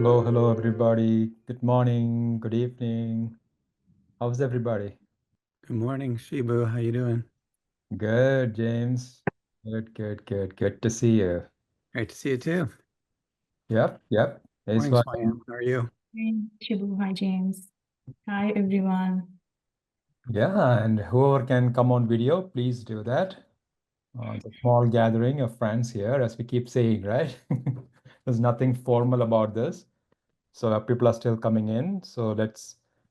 Hello, everybody. Good morning, good evening. How's everybody? Good morning, Shibu. How you doing? Good, James. Good. Good to see you. Great to see you too. Yep. Hey, Morning, Swag. Swayam. How are you? Hi, Shibu. Hi, James. Hi, everyone. Yeah, and whoever can come on video, please do that. It's a small gathering of friends here, as we keep saying, right? There's nothing formal about this. So people are still coming in. So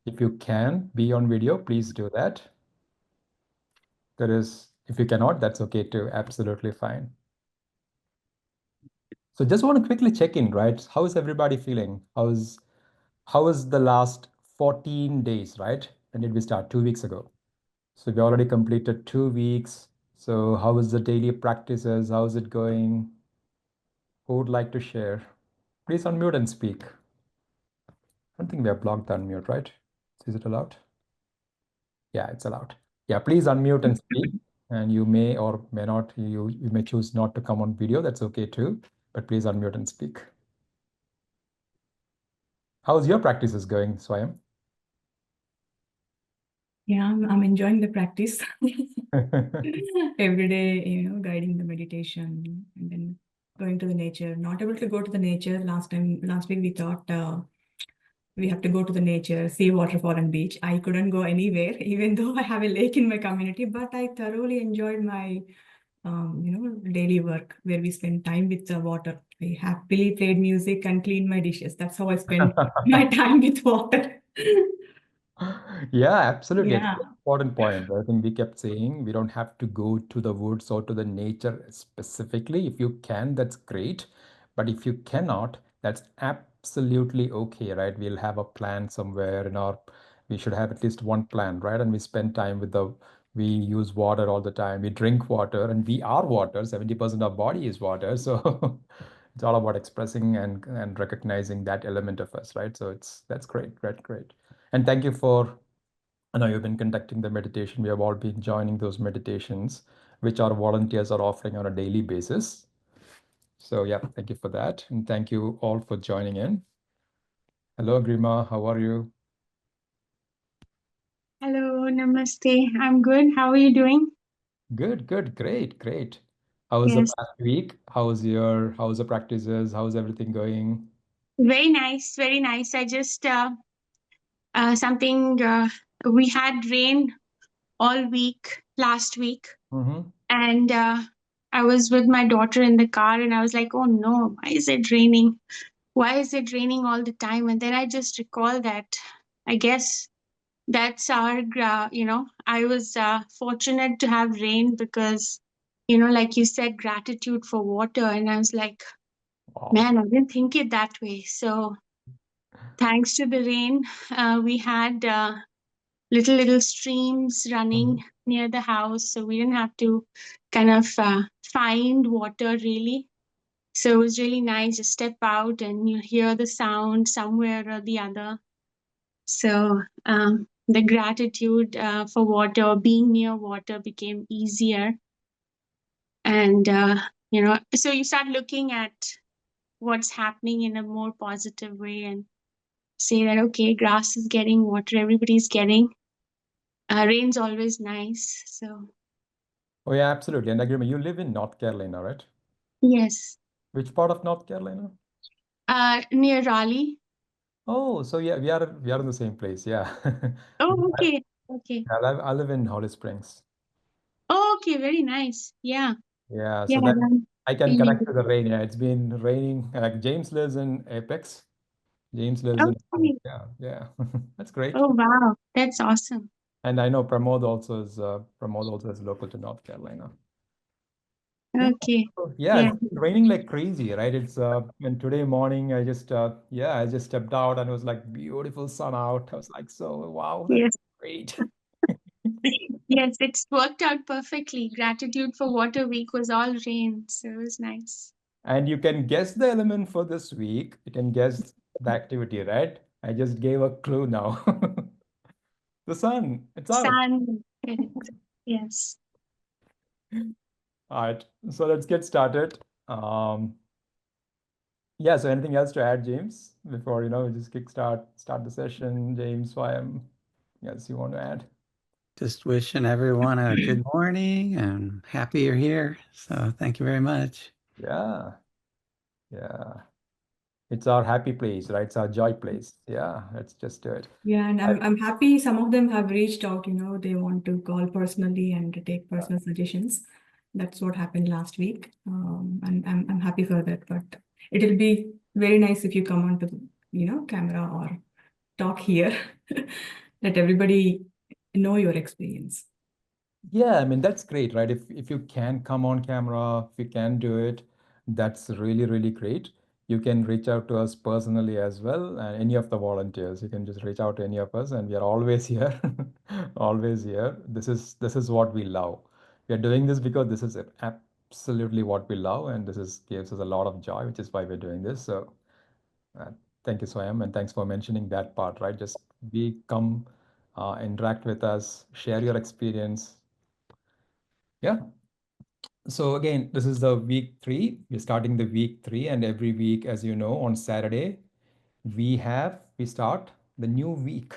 if you can be on video, please do that. If you cannot, that's okay too. Absolutely fine. So just want to quickly check in, right? How is everybody feeling? How is the last 14 days, right? When did we start? 2 weeks ago. So we already completed 2 weeks. So how is the daily practices? How is it going? Who would like to share? Please unmute and speak. I don't think we have blocked the unmute, right? Is it allowed? Yeah, it's allowed. Yeah, please unmute and speak. And you may or may not, you may choose not to come on video. That's okay too. But please unmute and speak. How's your practices going, Swayam? Yeah, I'm enjoying the practice. Every day, guiding the meditation and then going to the nature. Not able to go to the nature. Last week we thought we have to go to the nature, see waterfall and beach. I couldn't go anywhere, even though I have a lake in my community, but I thoroughly enjoyed my daily work where we spend time with the water. I happily played music and cleaned my dishes. That's how I spend my time with water. Yeah, absolutely. It's Yeah. an important point. I think we kept saying we don't have to go to the woods or to the nature specifically. If you can, that's great. But if you cannot, that's absolutely okay, right? We'll have a plan somewhere we should have at least one plan, right? And we spend time we use water all the time. We drink water and we are water. 70% of body is water. So it's all about expressing and recognizing that element of us, right? So that's great. And thank you for, I know you've been conducting the meditation. We have all been joining those meditations, which our volunteers are offering on a daily basis. So yeah, thank you for that. And thank you all for joining in. Hello, Grima. How are you? Hello, namaste. I'm good. How are you doing? Good. Great. How was the Yes, past week? How's the practices? How's everything going? very nice, very nice. I just something we had rain all week last week, Mm-hmm. and I was with my daughter in the car, and I was like, "Oh no, why is it raining? Why is it raining all the time?" And then I just recall that I guess that's I was fortunate to have rain because like you said, gratitude for water, and I was like, Wow. man, I didn't think it that way. So thanks to the rain, we had little streams running Mhm. near the house, so we didn't have to kind of find water really. So it was really nice. Just step out and you hear the sound somewhere or the other. So the gratitude for water, being near water, became easier, and so you start looking at what's happening in a more positive way and say that okay, grass is getting water, everybody's getting rain's always nice. So Oh yeah, absolutely. And Agrima, you live in North Carolina, right? yes, Which part of North Carolina? near Raleigh. Oh, so yeah, we are in the same place. Yeah. Oh, okay, okay. I live in Holly Springs. Oh, okay, very nice. Yeah, Yeah, yeah. so then Then I can feel connect you. to the rain. Yeah, it's been raining. Like James lives in Apex. James lives in, Okay. yeah. That's great. Oh wow, that's awesome. And I know Pramod also is local to North Carolina. Yeah. Okay. So, yeah, Yeah. it's been raining like crazy, right? And today morning I just stepped out and it was like beautiful sun out. I was like, so wow, that's Yes. great. Yes, it's worked out perfectly. Gratitude for Water Week was all rain, so it was nice. And you can guess the element for this week. You can guess the activity, right? I just gave a clue now. The sun, it's out. Sun. Correct. Yes. All right, so let's get started. Um, Yeah, so anything else to add, James, before we just start the session? James, yes, you want to add? Just wishing everyone a good morning and happy you're here. So thank you very much. Yeah, yeah. It's our happy place, right? It's our joy place. Yeah, let's just do it. Yeah, and I, I'm happy some of them have reached out, they want to call personally and to take personal suggestions. That's what happened last week. And I'm happy for that. But it'll be very nice if you come onto the, camera or talk here. Let everybody know your experience. Yeah, I mean that's great, right? If you can come on camera, if you can do it, that's really, really great. You can reach out to us personally as well, and any of the volunteers, you can just reach out to any of us, and we are always here, always here. This is what we love. We are doing this because this is absolutely what we love, and this is gives us a lot of joy, which is why we're doing this. So uh, thank you, Swayam, and thanks for mentioning that part, right? Just be come, interact with us, share your experience. Yeah. So again, this is the week 3. We're starting the week 3, and every week, as you know, on Saturday, we start the new week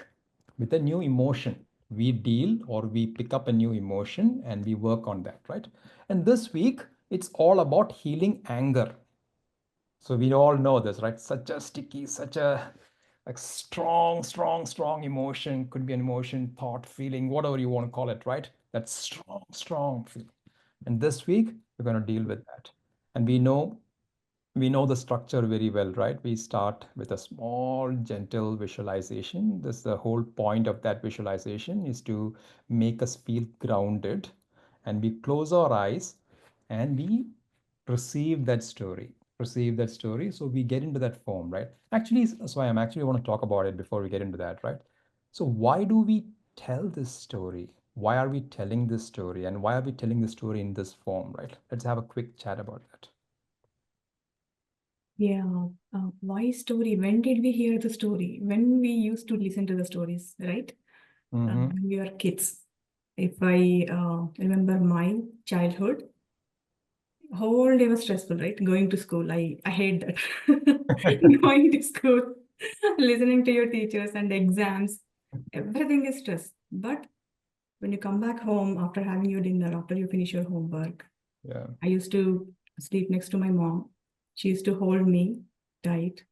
with a new emotion. We deal or we pick up a new emotion and we work on that, right? And this week, it's all about healing anger. So we all know this, right? Such a sticky, such a like strong, strong, strong emotion. Could be an emotion, thought, feeling, whatever you want to call it, right? That strong, strong feeling. And this week, we're going to deal with that. And we know the structure very well, right? We start with a small, gentle visualization. This the whole point of that visualization is to make us feel grounded. And we close our eyes and we perceive that story. Perceive that story. So we get into that form, right? Actually, so I actually want to talk about it before we get into that, right? So why do we tell this story? Why are we telling this story? And why are we telling the story in this form, right? Let's have a quick chat about that. Yeah, why story? When did we hear the story? When we used to listen to the stories, right? Mm-hmm. When we were kids. If I remember my childhood, whole day was stressful, right? Going to school, I hate that. Going to school, listening to your teachers and exams, everything is stress. But when you come back home after having your dinner, after you finish your homework, Yeah. I used to sleep next to my mom. She used to hold me tight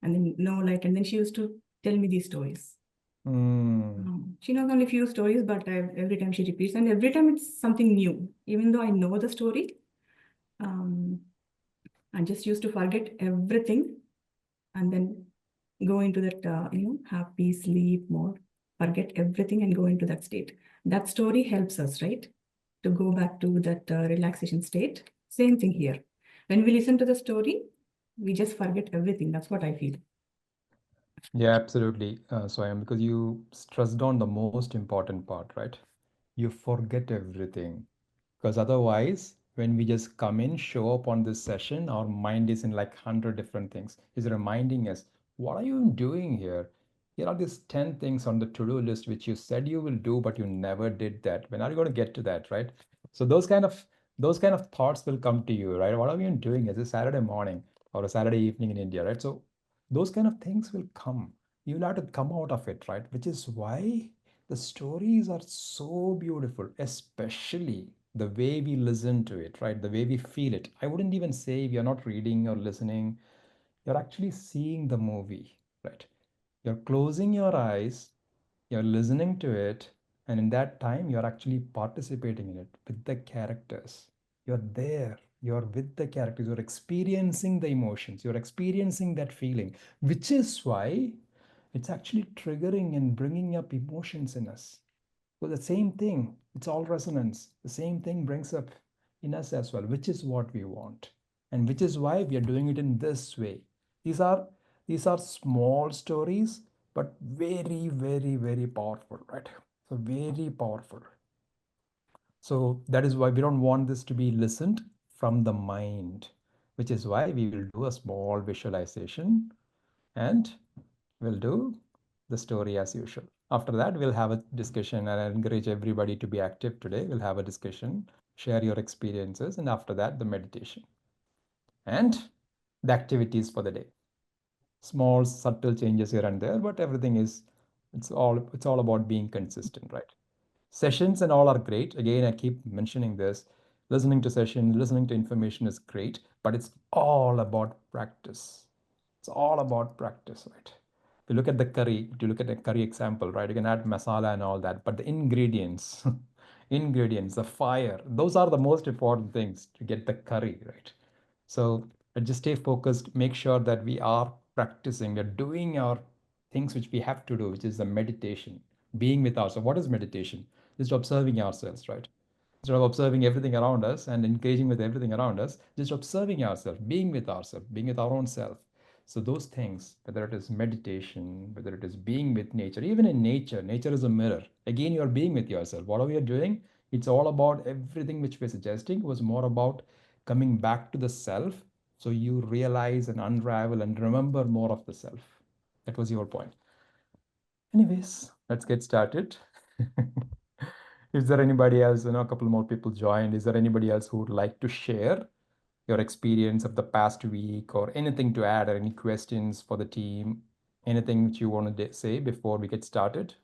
and then no light, and then she used to tell me these stories. Mm. She knows only few stories, but every time she repeats, and every time it's something new. Even though I know the story, um, I just used to forget everything and then go into that happy sleep mode, forget everything and go into that state. That story helps us, right, to go back to that relaxation state. Same thing here. When we listen to the story, we just forget everything. That's what I feel. Yeah, absolutely. So I am because you stressed on the most important part, right? You forget everything. Because otherwise, when we just come in, show up on this session, our mind is in like 100 different things. It's reminding us, what are you doing here? Here are these 10 things on the to-do list which you said you will do, but you never did that. When are you going to get to that, right? So those kind of thoughts will come to you, right? What are you doing? It's a Saturday morning or a Saturday evening in India, right? So those kind of things will come. You will have to come out of it, right? Which is why the stories are so beautiful, especially the way we listen to it, right? The way we feel it. I wouldn't even say we are not reading or listening. You're actually seeing the movie, right? You're closing your eyes, you're listening to it, and in that time, you're actually participating in it with the characters. You're there, you're with the characters, you're experiencing the emotions, you're experiencing that feeling, which is why it's actually triggering and bringing up emotions in us. So the same thing, it's all resonance. The same thing brings up in us as well, which is what we want. And which is why we are doing it in this way. These are these are small stories, but very, very, very powerful, right? So very powerful. So that is why we don't want this to be listened from the mind, which is why we will do a small visualization and we'll do the story as usual. After that, we'll have a discussion, and I encourage everybody to be active today. We'll have a discussion, share your experiences, and after that, the meditation. And the activities for the day. Small subtle changes here and there, but everything is, it's all about being consistent, right? Sessions and all are great. Again, I keep mentioning this. Listening to session, listening to information is great, but it's all about practice. It's all about practice, right? If you look at the curry, if you look at the curry example, right, you can add masala and all that, but the ingredients, ingredients, the fire, those are the most important things to get the curry, right? So just stay focused, make sure that we are practicing, we're doing our things which we have to do, which is the meditation, being with ourselves. What is meditation? Just observing ourselves, right? Instead of observing everything around us and engaging with everything around us, just observing ourselves, being with our own self. So those things, whether it is meditation, whether it is being with nature, even in nature, nature is a mirror. Again, you are being with yourself. Whatever you're doing, it's all about everything which we're suggesting was more about coming back to the self. So you realize and unravel and remember more of the self. That was your point. Anyways, let's get started. Is there anybody else? A couple more people joined. Is there anybody else who would like to share your experience of the past week or anything to add or any questions for the team? Anything which you want to say before we get started?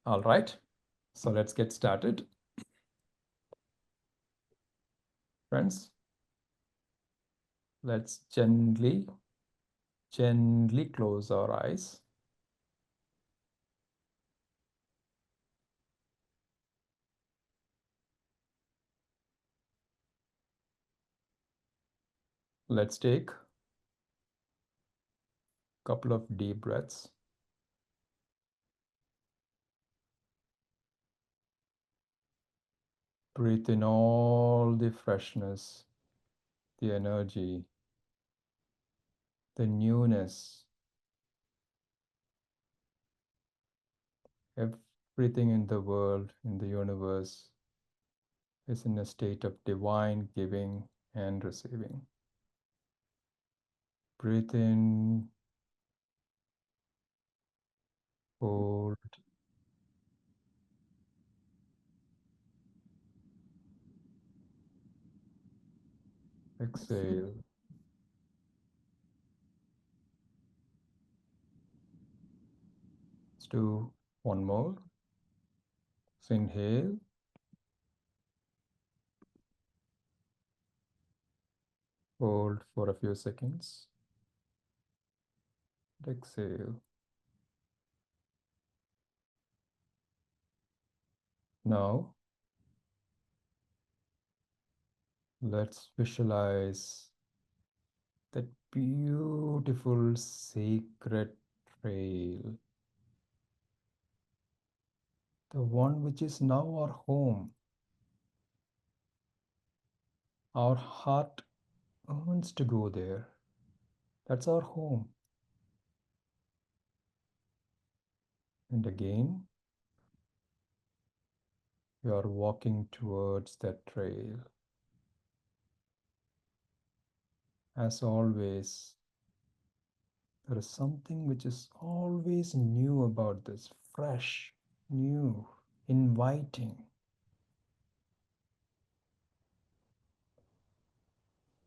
All right. So let's get started. Friends, let's gently close our eyes. Let's take a couple of deep breaths. Breathe in all the freshness, the energy, the newness. Everything in the world, in the universe, is in a state of divine giving and receiving. Breathe in, hold, exhale. Let's do one more. So inhale, hold for a few seconds, exhale. Now, let's visualize that beautiful sacred trail, the one which is now our home. Our heart wants to go there. That's our home. And again, you are walking towards that trail. As always, there is something which is always new about this, fresh, new, inviting.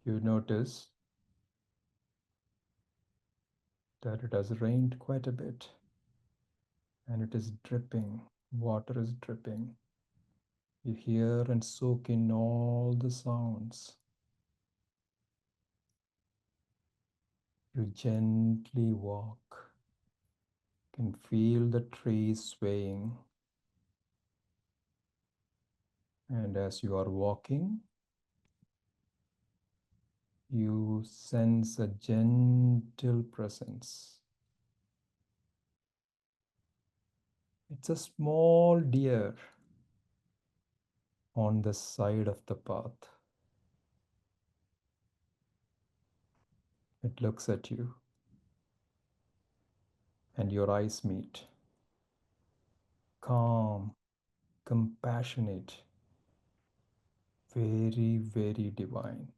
You notice that it has rained quite a bit and it is dripping, water is dripping. You hear and soak in all the sounds. You gently walk, can feel the trees swaying. And as you are walking, you sense a gentle presence. It's a small deer on the side of the path. It looks at you, and your eyes meet. Calm, compassionate, very, very divine.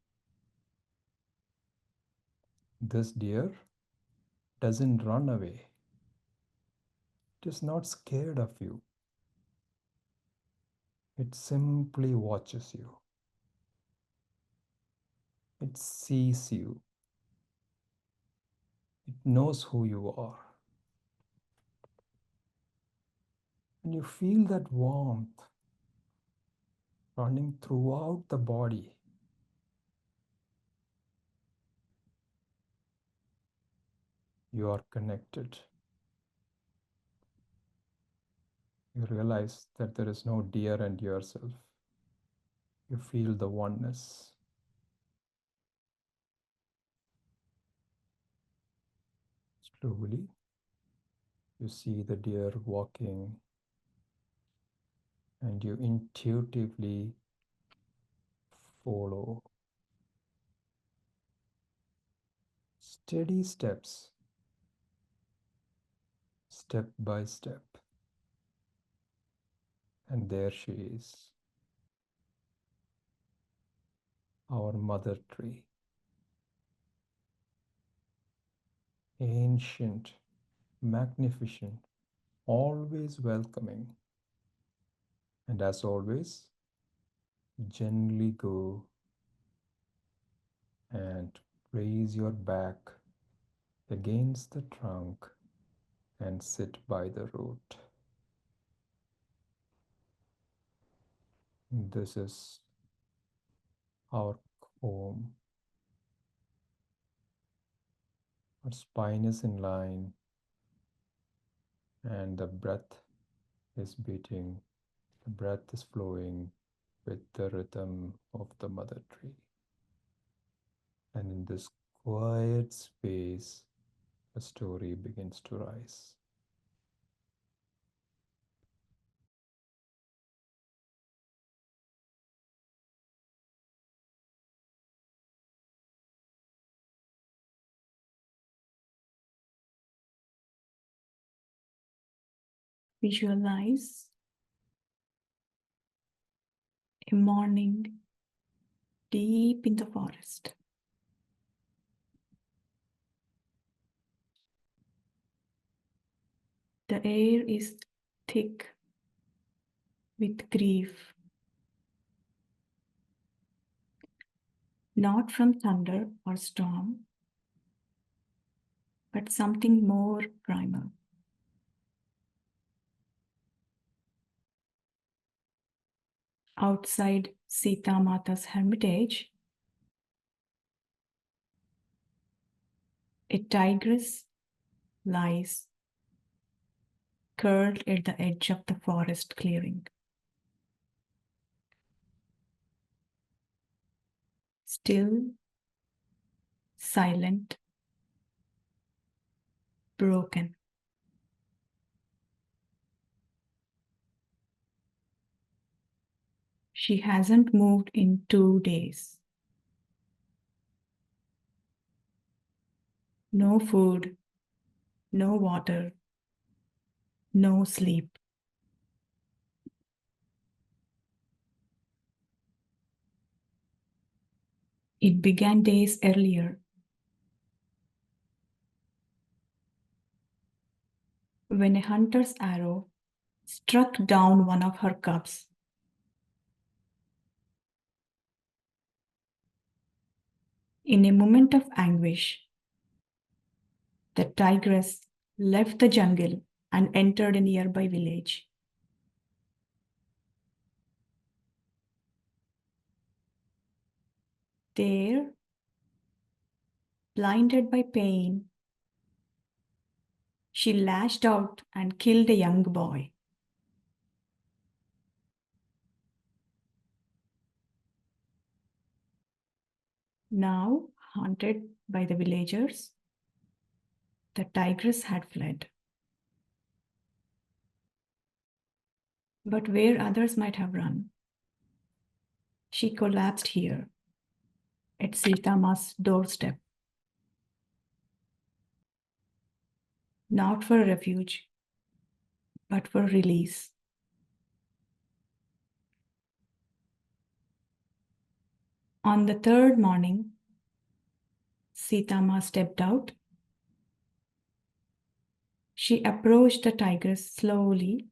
This deer doesn't run away. It is not scared of you. It simply watches you. It sees you. It knows who you are. And you feel that warmth running throughout the body. You are connected. You realize that there is no deer and yourself. You feel the oneness. Slowly, you see the deer walking, and you intuitively follow. Steady steps, step by step. And there she is, our mother tree. Ancient, magnificent, always welcoming. And as always, gently go and place your back against the trunk and sit by the root. This is our home. Our spine is in line and the breath is beating. The breath is flowing with the rhythm of the mother tree. And in this quiet space, a story begins to rise. Visualize a morning deep in the forest. The air is thick with grief, not from thunder or storm, but something more primal. Outside Sita Mata's hermitage, a tigress lies curled at the edge of the forest clearing. Still, silent, broken. She hasn't moved in 2 days. No food, no water, no sleep. It began days earlier, when a hunter's arrow struck down one of her cubs. In a moment of anguish, the tigress left the jungle and entered a nearby village. There, blinded by pain, she lashed out and killed a young boy. Now, haunted by the villagers, the tigress had fled. But where others might have run, she collapsed here, at Sita Ma's doorstep. Not for refuge, but for release. On the third morning, Sita Ma stepped out. She approached the tigress slowly,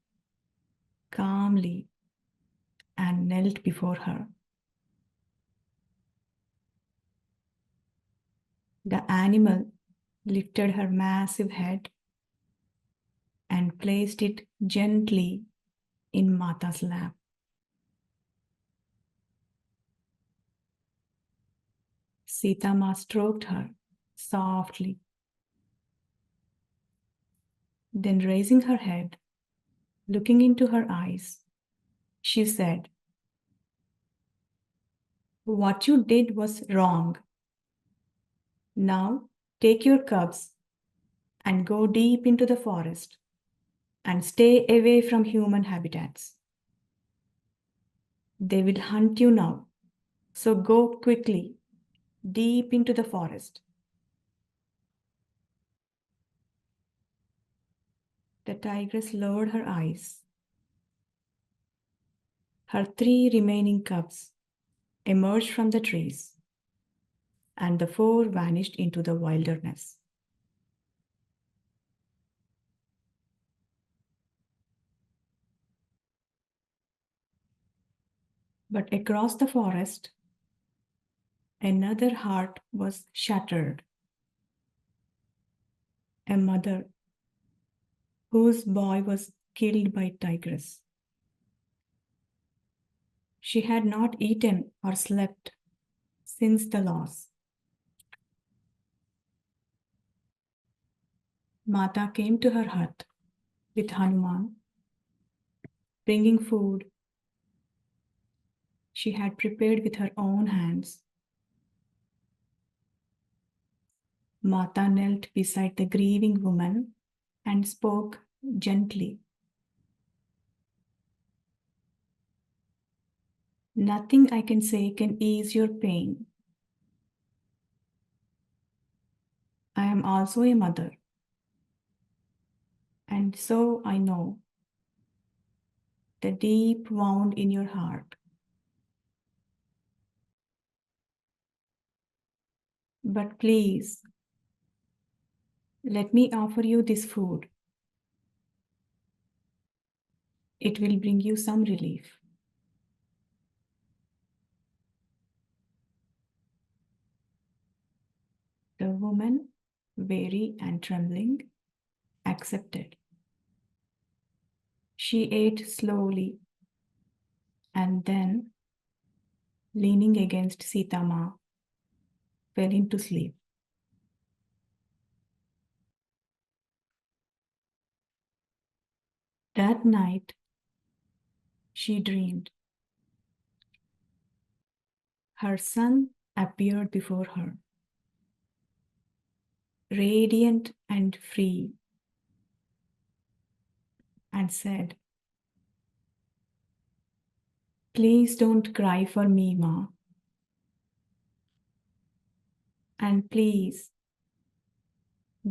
calmly, and knelt before her. The animal lifted her massive head and placed it gently in Mata's lap. Sita Ma stroked her softly. Then, raising her head, looking into her eyes, she said, "What you did was wrong. Now take your cubs and go deep into the forest and stay away from human habitats. They will hunt you now, so go quickly deep into the forest." The tigress lowered her eyes. Her 3 remaining cubs emerged from the trees, and the 4 vanished into the wilderness. But across the forest, another heart was shattered. A mother whose boy was killed by tigress. She had not eaten or slept since the loss. Mata came to her hut with Hanuman, bringing food she had prepared with her own hands. Mata knelt beside the grieving woman and spoke gently. "Nothing I can say can ease your pain. I am also a mother, and so I know the deep wound in your heart. But please, let me offer you this food. It will bring you some relief." The woman, weary and trembling, accepted. She ate slowly and then, leaning against Sita Ma, fell into sleep. That night, she dreamed. Her son appeared before her, radiant and free, and said, "Please don't cry for me, Ma. And please,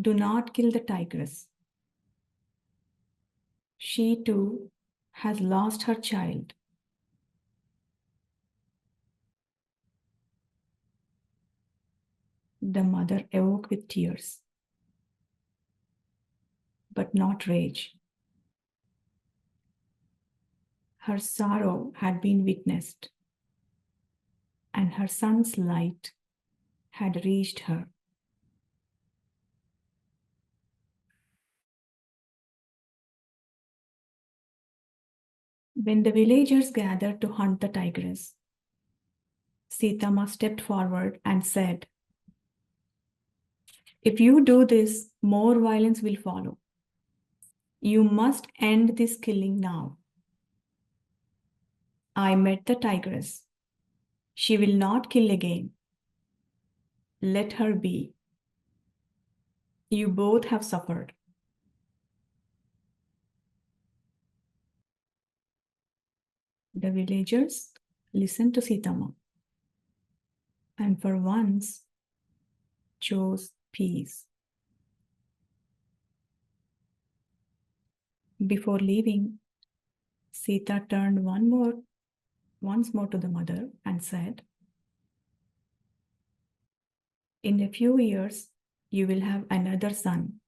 do not kill the tigress. She too has lost her child." The mother awoke with tears, but not rage. Her sorrow had been witnessed, and her son's light had reached her. When the villagers gathered to hunt the tigress, Sita Ma stepped forward and said, "If you do this, more violence will follow. You must end this killing now. I met the tigress. She will not kill again. Let her be. You both have suffered." The villagers listened to Sita Ma and for once chose peace. Before leaving, Sita turned once more to the mother and said, "In a few years, you will have another son.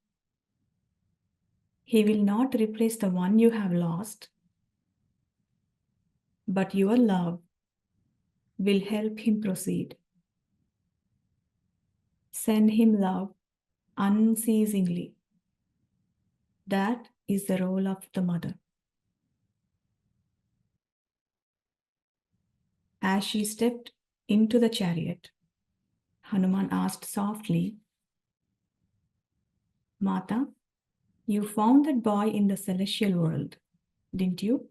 He will not replace the one you have lost, but your love will help him proceed." Send him love unceasingly. That is the role of the mother. As she stepped into the chariot, Hanuman asked softly, Mata, you found that boy in the celestial world, didn't you?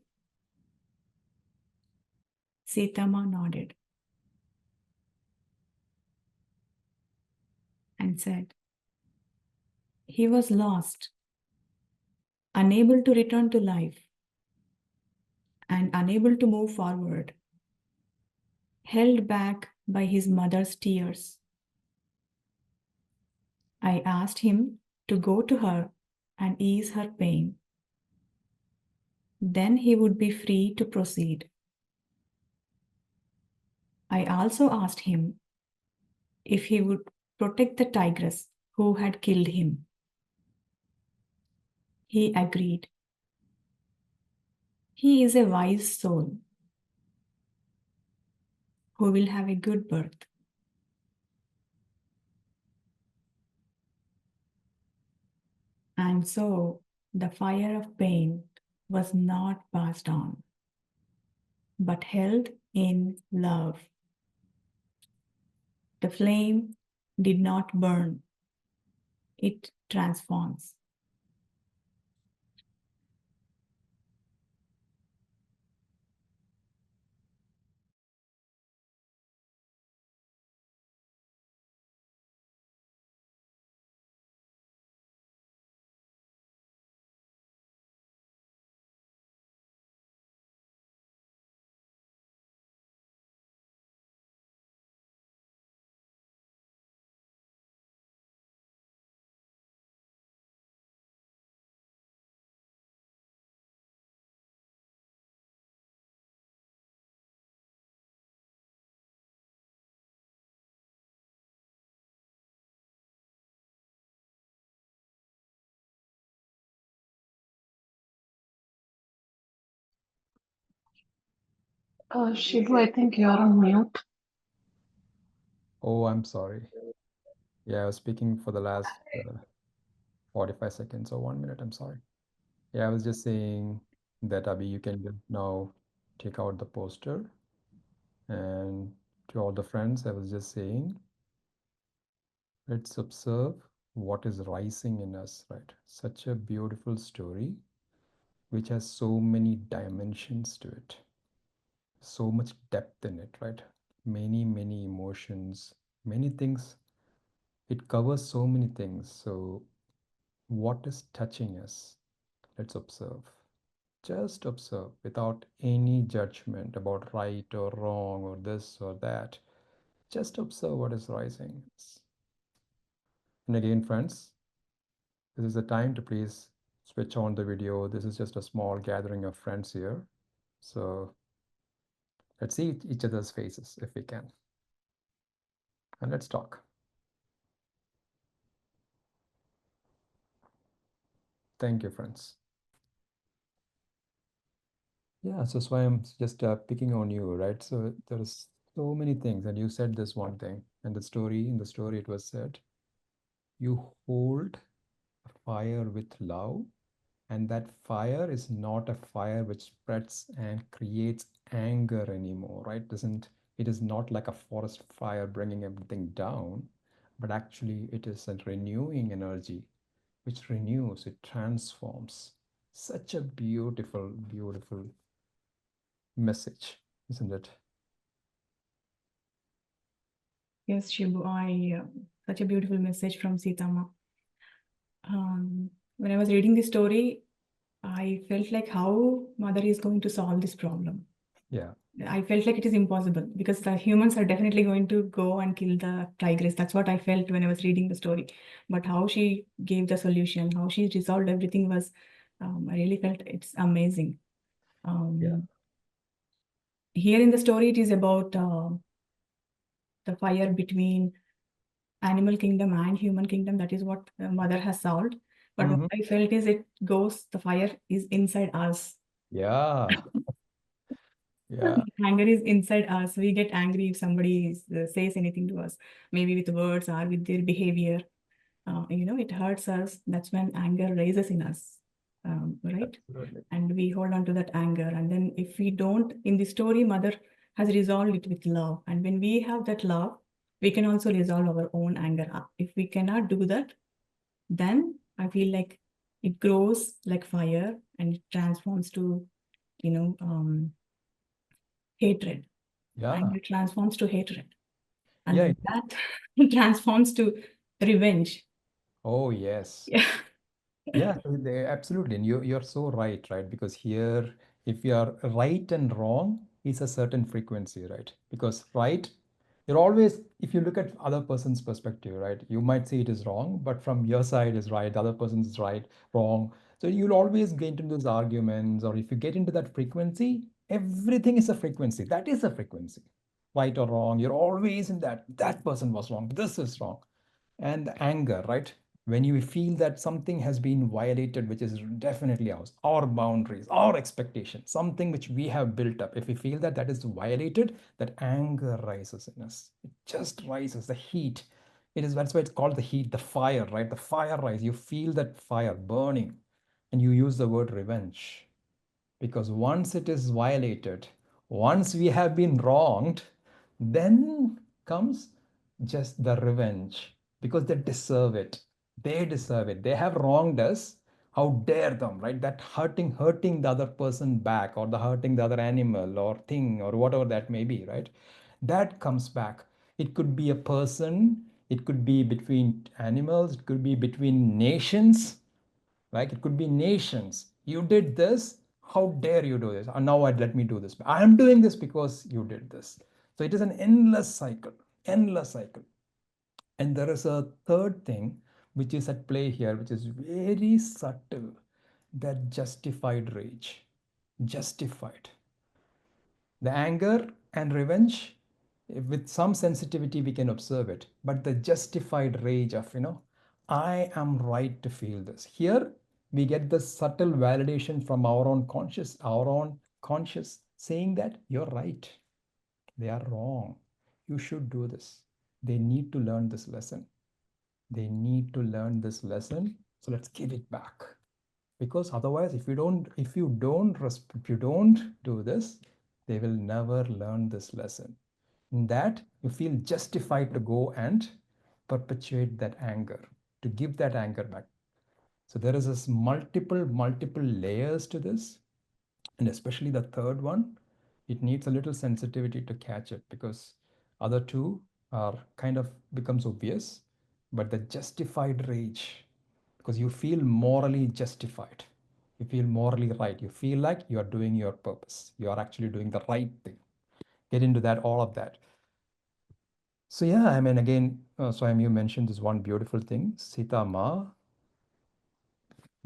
Sitama nodded and said, he was lost, unable to return to life, and unable to move forward, held back by his mother's tears. I asked him to go to her and ease her pain. Then he would be free to proceed. I also asked him if he would protect the tigress who had killed him. He agreed. He is a wise soul who will have a good birth. And so the fire of pain was not passed on, but held in love. The flame did not burn, it transforms. Shibu, I think you're on mute. Oh, I'm sorry. Yeah, I was speaking for the last 45 seconds or 1 minute. I'm sorry. Yeah, I was just saying that Abhi, you can just now take out the poster. And to all the friends, I was just saying, let's observe what is rising in us, right? Such a beautiful story, which has so many dimensions to it, so much depth in it, right? Many, many emotions, many things. It covers so many things. So, what is touching us? Let's observe. Just observe without any judgment about right or wrong or this or that. Just observe what is rising. And again, friends, this is the time to please switch on the video. This is just a small gathering of friends here. So let's see each other's faces if we can. And let's talk. Thank you, friends. Yeah, so I'm just picking on you, right? So there's so many things, and you said this one thing, and in the story, it was said, you hold a fire with love, and that fire is not a fire which spreads and creates anger anymore, right? Doesn't it is not like a forest fire bringing everything down, but actually it is a renewing energy which renews, it transforms. Such a beautiful, beautiful message, isn't it? Yes, Shibu, such a beautiful message from Sitama. When I was reading the story, I felt like how mother is going to solve this problem. Yeah. I felt like it is impossible because the humans are definitely going to go and kill the tigress. That's what I felt when I was reading the story. But how she gave the solution, how she resolved everything was, I really felt it's amazing. Yeah. Here in the story, it is about the fire between animal kingdom and human kingdom. That is what the mother has solved. But what I felt is the fire is inside us. Yeah. Yeah. Anger is inside us. We get angry if somebody says anything to us, maybe with words or with their behavior. It hurts us. That's when anger rises in us, right? Absolutely. And we hold on to that anger. And then if we don't, in the story, mother has resolved it with love. And when we have that love, we can also resolve our own anger. If we cannot do that, then I feel like it grows like fire and it transforms to, hatred. Yeah. Anger transforms to hatred. And Yeah. then that transforms to revenge. Oh, yes. Yeah. Yeah, absolutely. And you're so right, right? Because here, if you are right and wrong, is a certain frequency, right? Because right, you're always, if you look at other person's perspective, right, you might say it is wrong, but from your side is right, the other person's is right, wrong. So you'll always get into those arguments, or if you get into that frequency, everything is a frequency. That is a frequency, right or wrong. You're always in that. That person was wrong. This is wrong. And the anger, right? When you feel that something has been violated, which is definitely ours, our boundaries, our expectations, something which we have built up, if we feel that that is violated, that anger rises in us. It just rises, the heat. It is, that's why it's called the heat, the fire, right? The fire rise. You feel that fire burning, and you use the word revenge. Because once it is violated, once we have been wronged, then comes just the revenge because they deserve it. They deserve it. They have wronged us. How dare them, right? That hurting the other person back, or the hurting the other animal or thing or whatever that may be, right? That comes back. It could be a person, it could be between animals, it could be between nations, like it could be nations. You did this. How dare you do this? And now let me do this. I am doing this because you did this. So it is an endless cycle, endless cycle. And there is a third thing which is at play here, which is very subtle, that justified rage. Justified. The anger and revenge, with some sensitivity, we can observe it. But the justified rage of, I am right to feel this. Here, we get the subtle validation from our own conscious saying that you're right. They are wrong. You should do this. They need to learn this lesson. They need to learn this lesson. So let's give it back, because otherwise if you don't do this, they will never learn this lesson. In that, you feel justified to go and perpetuate that anger, to give that anger back. So there is this multiple layers to this, and especially the third one, it needs a little sensitivity to catch it, because other two are kind of becomes obvious. But the justified rage, because you feel morally justified, you feel morally right, you feel like you are doing your purpose, you are actually doing the right thing. Get into that, all of that. So yeah, I mean, again, Swayam, you mentioned this one beautiful thing, Sita Ma,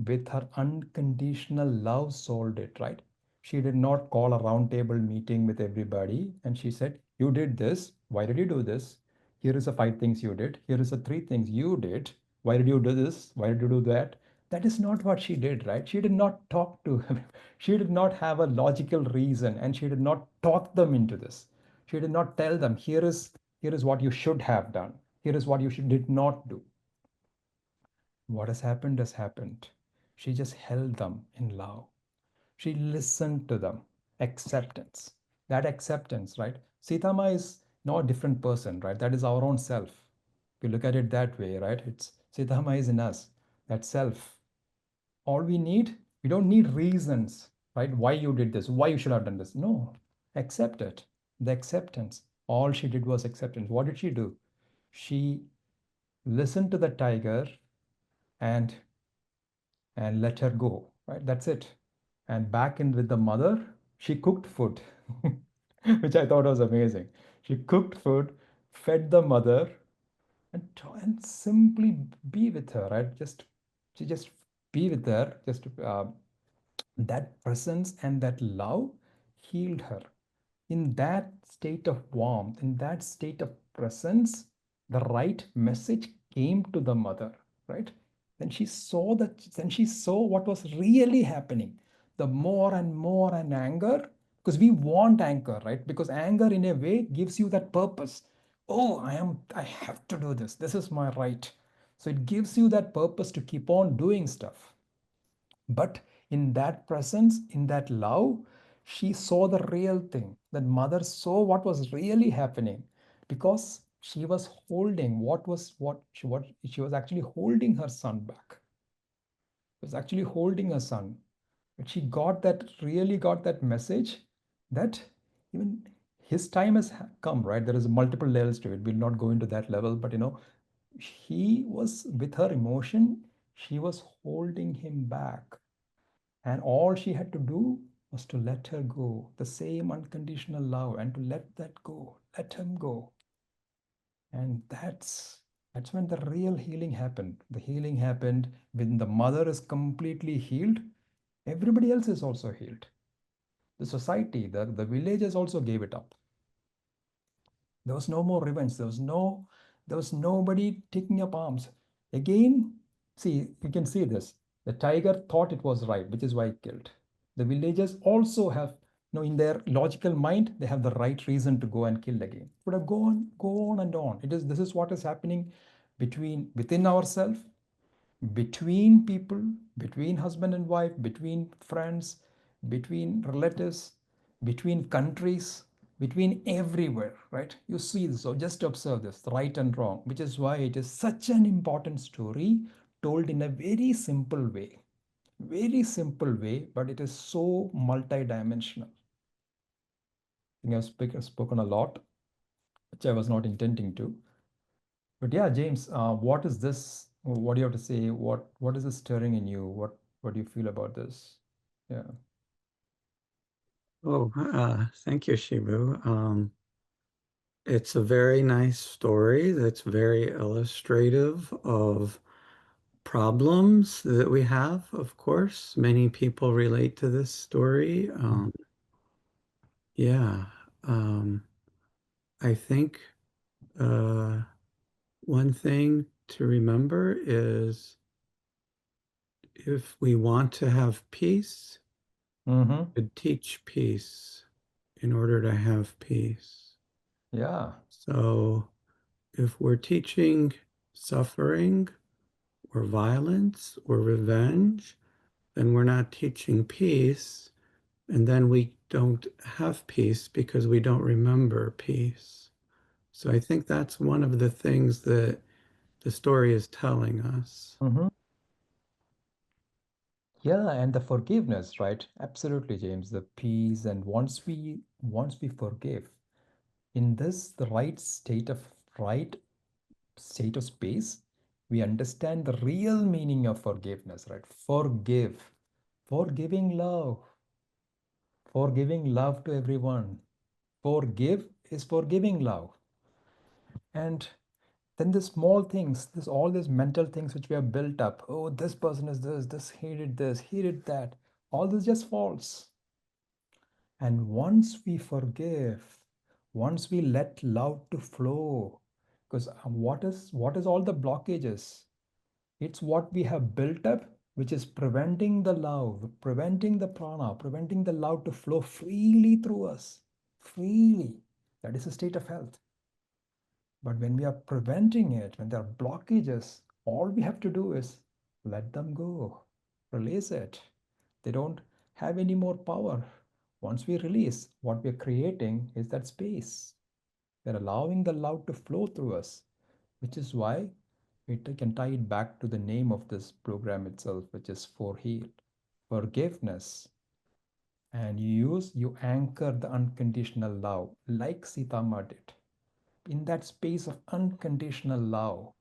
with her unconditional love, solved it, right? She did not call a roundtable meeting with everybody and she said, you did this. Why did you do this? Here is the five things you did. Here is the three things you did. Why did you do this? Why did you do that? That is not what she did, right? She did not talk to him. She did not have a logical reason, and she did not talk them into this. She did not tell them, here is what you should have done. Here is what you did not do. What has happened has happened. She just held them in love. She listened to them. Acceptance. That acceptance, right? Sitama is not a different person, right? That is our own self. If you look at it that way, right? It's Sitama is in us, that self. All we don't need reasons, right? Why you did this, why you should have done this. No, accept it. The acceptance. All she did was acceptance. What did she do? She listened to the tiger and let her go, right? That's it. And back in with the mother, she cooked food, which I thought was amazing. She cooked food, fed the mother, and simply be with her, right? Just be with her. Just that presence and that love healed her. In that state of warmth, in that state of presence, the right message came to the mother, right? Then she saw what was really happening. The more and more an anger, Because we want anchor, right? Because anger in a way gives you that purpose. Oh, I have to do this. This is my right. So it gives you that purpose to keep on doing stuff. But in that presence, in that love, she saw the real thing. That mother saw what was really happening, because she was holding what she was actually holding her son back. She was actually holding her son. But she got that, really got that message that even his time has come, right? There is multiple levels to it. We'll not go into that level, but he was with her emotion, she was holding him back. And all she had to do was to let her go, the same unconditional love, and to let that go, let him go. And that's when the real healing happened. The healing happened when the mother is completely healed. Everybody else is also healed. The society, the villages also gave it up. There was no more revenge. There was nobody taking up arms. Again, see, you can see this. The tiger thought it was right, which is why it killed. The villagers also have, in their logical mind, they have the right reason to go and kill again. Would have go on and on. This is what is happening within ourselves, between people, between husband and wife, between friends, between relatives, between countries, between everywhere, right? You see this, so just observe this, right and wrong, which is why it is such an important story told in a very simple way, but it is so multidimensional. I think I've spoken a lot, which I was not intending to. But yeah, James, what is this? What do you have to say? What is this stirring in you? What do you feel about this? Yeah. Oh, thank you, Shibu. It's a very nice story that's very illustrative of problems that we have, of course. Many people relate to this story. Yeah, I think one thing to remember is if we want to have peace, Mm-hmm. to teach peace in order to have peace. Yeah. So if we're teaching suffering or violence or revenge, then we're not teaching peace, and then we don't have peace because we don't remember peace. So I think that's one of the things that the story is telling us. Mm-hmm. Yeah, and the forgiveness, right? Absolutely, James. The peace, and once we forgive, in this right state of space, we understand the real meaning of forgiveness, right? Forgiving love to everyone. Forgive is forgiving love. And then the small things, this all these mental things which we have built up. Oh, this person is this, he did that. All this just false. And once we forgive, once we let love to flow, because what is all the blockages? It's what we have built up, which is preventing the love, preventing the prana, preventing the love to flow freely through us. Freely. That is a state of health. But when we are preventing it, when there are blockages, all we have to do is let them go, release it. They don't have any more power. Once we release, what we're creating is that space. We're allowing the love to flow through us, which is why we can tie it back to the name of this program itself, which is ForHeal, forgiveness. And you anchor the unconditional love like Sitama did. In that space of unconditional love,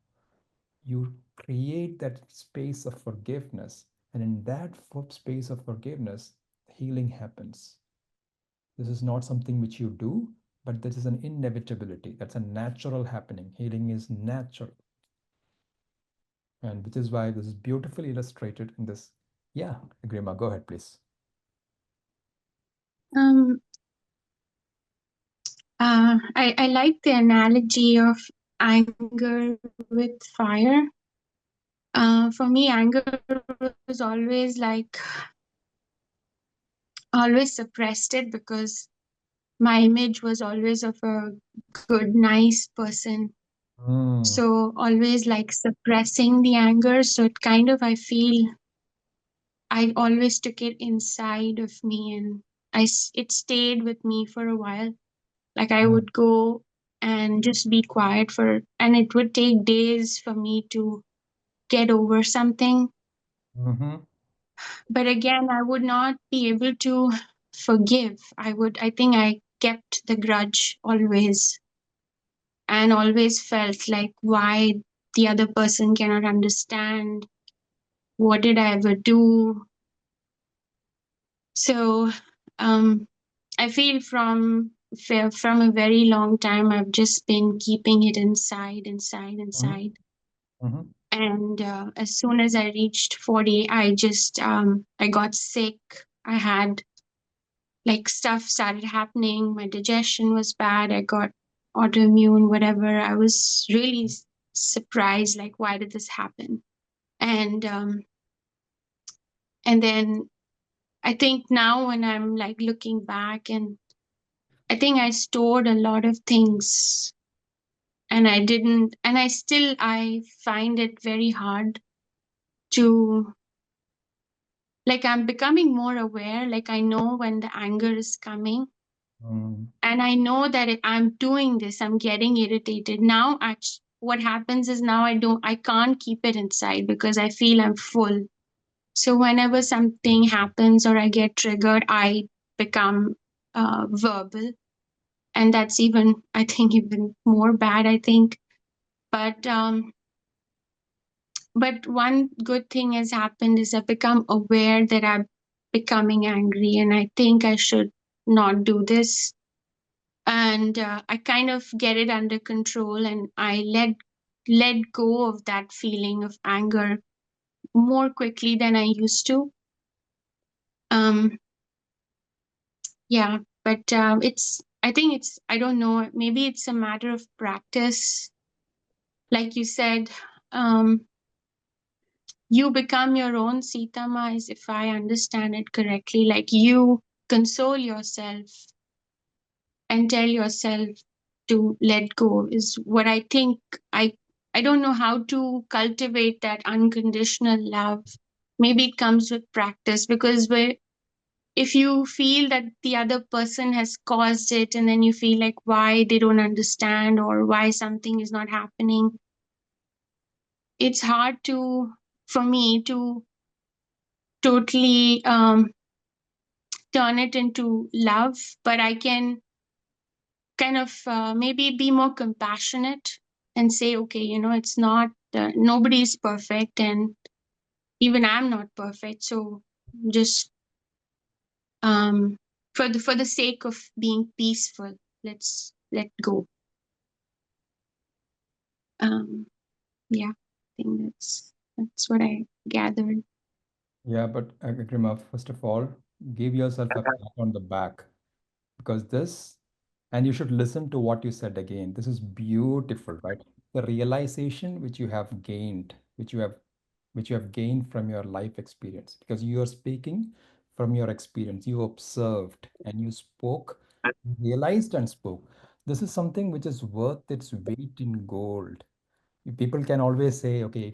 you create that space of forgiveness. And in that space of forgiveness, healing happens. This is not something which you do, but this is an inevitability. That's a natural happening. Healing is natural. And which is why this is beautifully illustrated in this. Yeah, Agrima, go ahead, please. Um, I like the analogy of anger with fire. For me, anger was always like always suppressed it because my image was always of a good, nice person. Mm. So always like suppressing the anger. So it kind of, I feel I always took it inside of me, and it stayed with me for a while. Like I Mm. would go and just be quiet and it would take days for me to get over something. Mm-hmm. But again, I would not be able to forgive. I think I kept the grudge always, and always felt like why the other person cannot understand. What did I ever do? So um, I feel from a very long time, I've just been keeping it inside, inside, Mm-hmm. inside. Mm-hmm. And as soon as I reached 40, I got sick. I had like stuff started happening. My digestion was bad. I got autoimmune, whatever. I was really surprised, like, why did this happen? And and then I think now when I'm like looking back, and I think I stored a lot of things, and I didn't, and I find it very hard to, like, I'm becoming more aware. Like I know when the anger is coming, Mm. and I know that I'm doing this, I'm getting irritated now. What happens is now I can't keep it inside because I feel I'm full. So whenever something happens or I get triggered, I become verbal, and that's even, I think, even more bad, I think. But um but one good thing has happened is I've become aware that I'm becoming angry, and I think I should not do this. And I kind of get it under control, and I let go of that feeling of anger more quickly than I used to. um yeah, but I think it's, I don't know, maybe it's a matter of practice. Like you said, um you become your own Sitama, is if I understand it correctly. Like you console yourself and tell yourself to let go, is what I think. I don't know how to cultivate that unconditional love. Maybe it comes with practice, because if you feel that the other person has caused it, and then you feel like why they don't understand or why something is not happening, it's hard to, for me to totally turn it into love. But I can kind of maybe be more compassionate and say, okay, it's not, nobody's perfect, and even I'm not perfect. So just for the sake of being peaceful, let's let go. um yeah, I think that's what I gathered. Yeah, but Agrima, first of all, give yourself a pat on the back because this, and you should listen to what you said again. This is beautiful, right? The realization which you have gained, which you have gained from your life experience, because you are speaking from your experience. You observed and you spoke, realized and spoke. This is something which is worth its weight in gold. People can always say, okay,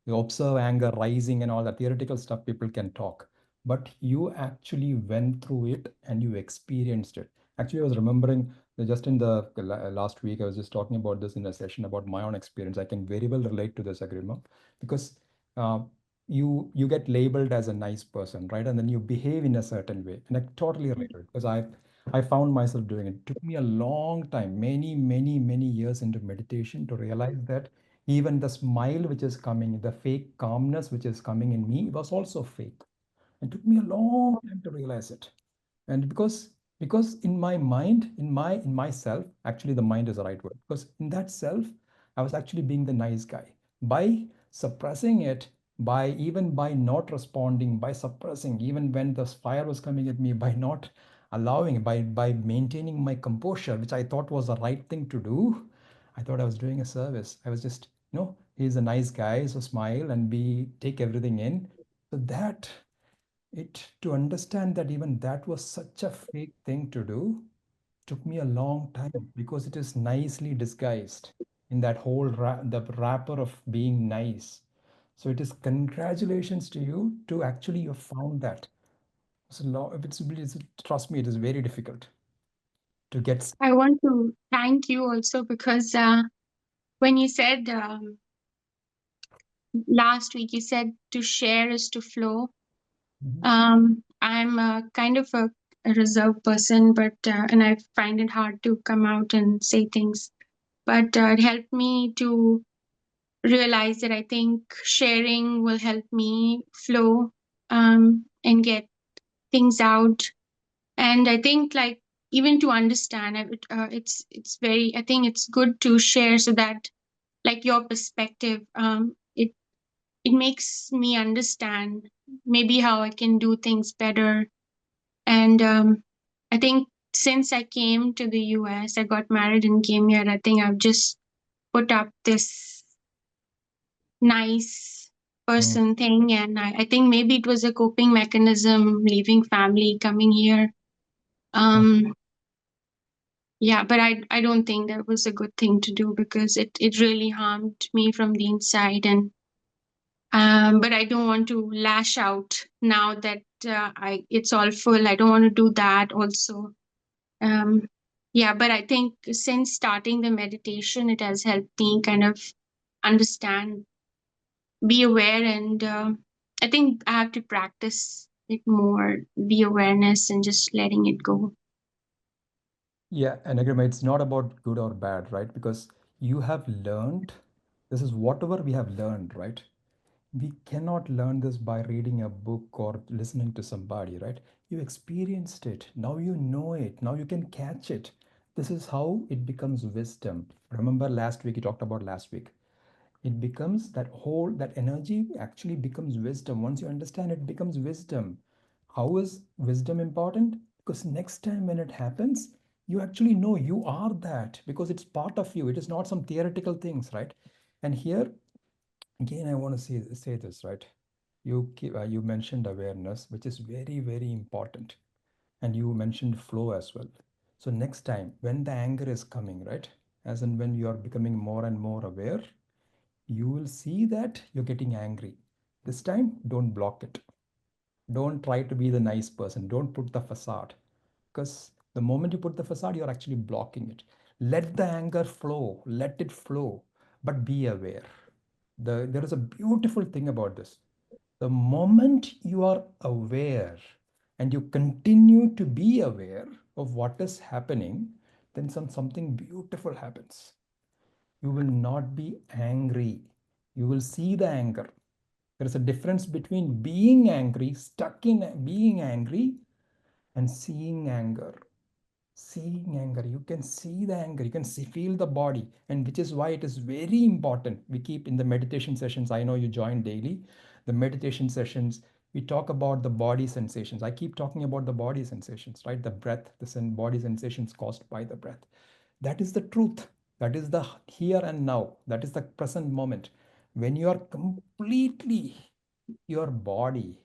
you observe anger rising and all that theoretical stuff people can talk, but you actually went through it and you experienced it. Actually, I was remembering that just in the last week, I was just talking about this in a session about my own experience. I can very well relate to this, Agrima, because uh, you get labeled as a nice person, right? And then you behave in a certain way, and I totally relate to it because I found myself doing it. It took me a long time, many years into meditation to realize that even the smile which is coming, the fake calmness which is coming in me was also fake. It took me a long time to realize it. And because in my mind, in myself, actually the mind is the right word. Because in that self, I was actually being the nice guy. By suppressing it, by not responding, by suppressing, even when the fire was coming at me, by not allowing, by maintaining my composure, which I thought was the right thing to do, I thought I was doing a service. I was just, he's a nice guy, so smile and be take everything in. So that it to understand that even that was such a fake thing to do took me a long time because it is nicely disguised in that whole the wrapper of being nice. So it is congratulations to you to actually you found that. So trust me, it is very difficult to get. I want to thank you also because when you said last week, you said to share is to flow. Mhm. I'm kind of a reserved person, but and I find it hard to come out and say things. But it helped me to realize that I think sharing will help me flow and get things out. And I think like even to understand, it's very. I think it's good to share so that like your perspective, it makes me understand maybe how I can do things better. And I think since I came to the US, I got married and came here, I think I've just put up this nice Mm. person thing. And I think maybe it was a coping mechanism, leaving family, coming here. Um, yeah, but I don't think that was a good thing to do because it really harmed me from the inside. And but I don't want to lash out now that it's all full. I don't want to do that also. Um, yeah, but I think since starting the meditation, it has helped me kind of understand, be aware, and I think I have to practice it more, the awareness and just letting it go. Yeah, and again, it's not about good or bad, right? Because you have learned, this is whatever we have learned, right? We cannot learn this by reading a book or listening to somebody, right? You experienced it. Now you know it. Now you can catch it. This is how it becomes wisdom. Remember last week, you talked about last week. It becomes that whole, that energy actually becomes wisdom. Once you understand it, becomes wisdom. How is wisdom important? Because next time when it happens, you actually know you are that because it's part of you. It is not some theoretical things, right? And here again, I want to say this, right? You mentioned awareness, which is very, very important. And you mentioned flow as well. So next time when the anger is coming, right? As in when you are becoming more and more aware, you will see that you're getting angry. This time, don't block it. Don't try to be the nice person. Don't put the facade. Because the moment you put the facade, you're actually blocking it. Let the anger flow. Let it flow. But be aware. There is a beautiful thing about this. The moment you are aware and you continue to be aware of what is happening, then something beautiful happens. You will not be angry. You will see the anger. There is a difference between being angry, stuck in being angry, and seeing anger. Seeing anger, you can see the anger, you can see, feel the body, and which is why it is very important. We keep in the meditation sessions, I know you join daily, the meditation sessions, we talk about the body sensations. I keep talking about the body sensations, right? The breath, body sensations caused by the breath. That is the truth. That is the here and now. That is the present moment. When you are completely your body,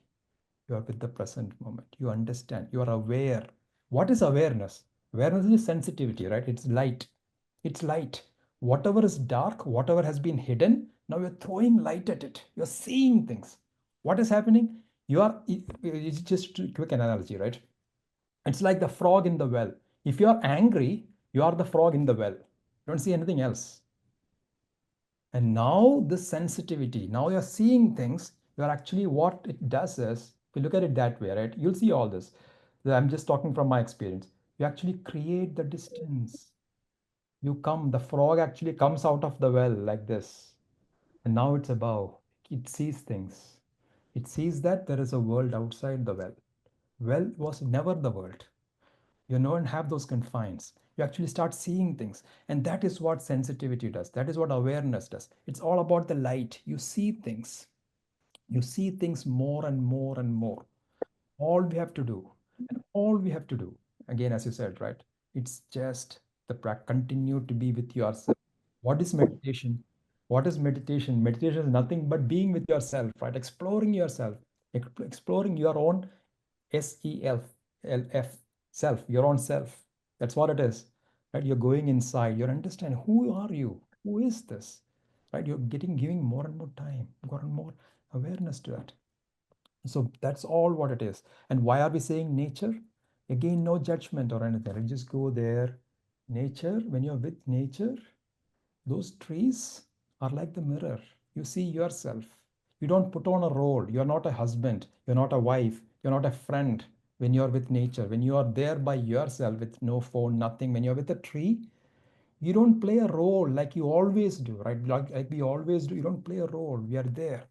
you are with the present moment. You understand. You are aware. What is awareness? Awareness is sensitivity, right? It's light. It's light. Whatever is dark, whatever has been hidden, now you're throwing light at it. You're seeing things. What is happening? It's just a quick analogy, right? It's like the frog in the well. If you're angry, you are the frog in the well. You don't see anything else. And now this sensitivity, now you're seeing things, you're actually what it does is, if you look at it that way, right, you'll see all this. I'm just talking from my experience. You actually create the distance. The frog actually comes out of the well like this. And now it's above. It sees things. It sees that there is a world outside the well. Well was never the world. You don't have those confines. You actually start seeing things. And that is what sensitivity does. That is what awareness does. It's all about the light. You see things. You see things more and more and more. All we have to do, and all we have to do, again, as you said, right? It's just continue to be with yourself. What is meditation? What is meditation? Meditation is nothing but being with yourself, right? Exploring yourself, exploring your own self, self, your own self. That's what it is, right? You're going inside. You're understanding who are you? Who is this, right? You're giving more and more time, more and more awareness to that. So that's all what it is. And why are we saying nature? Again, no judgment or anything. Right? Just go there. Nature, when you're with nature, those trees are like the mirror. You see yourself. You don't put on a role. You're not a husband. You're not a wife. You're not a friend when you're with nature. When you are there by yourself with no phone, nothing. When you're with a tree, you don't play a role like you always do, right? Like we always do. You don't play a role. We are there.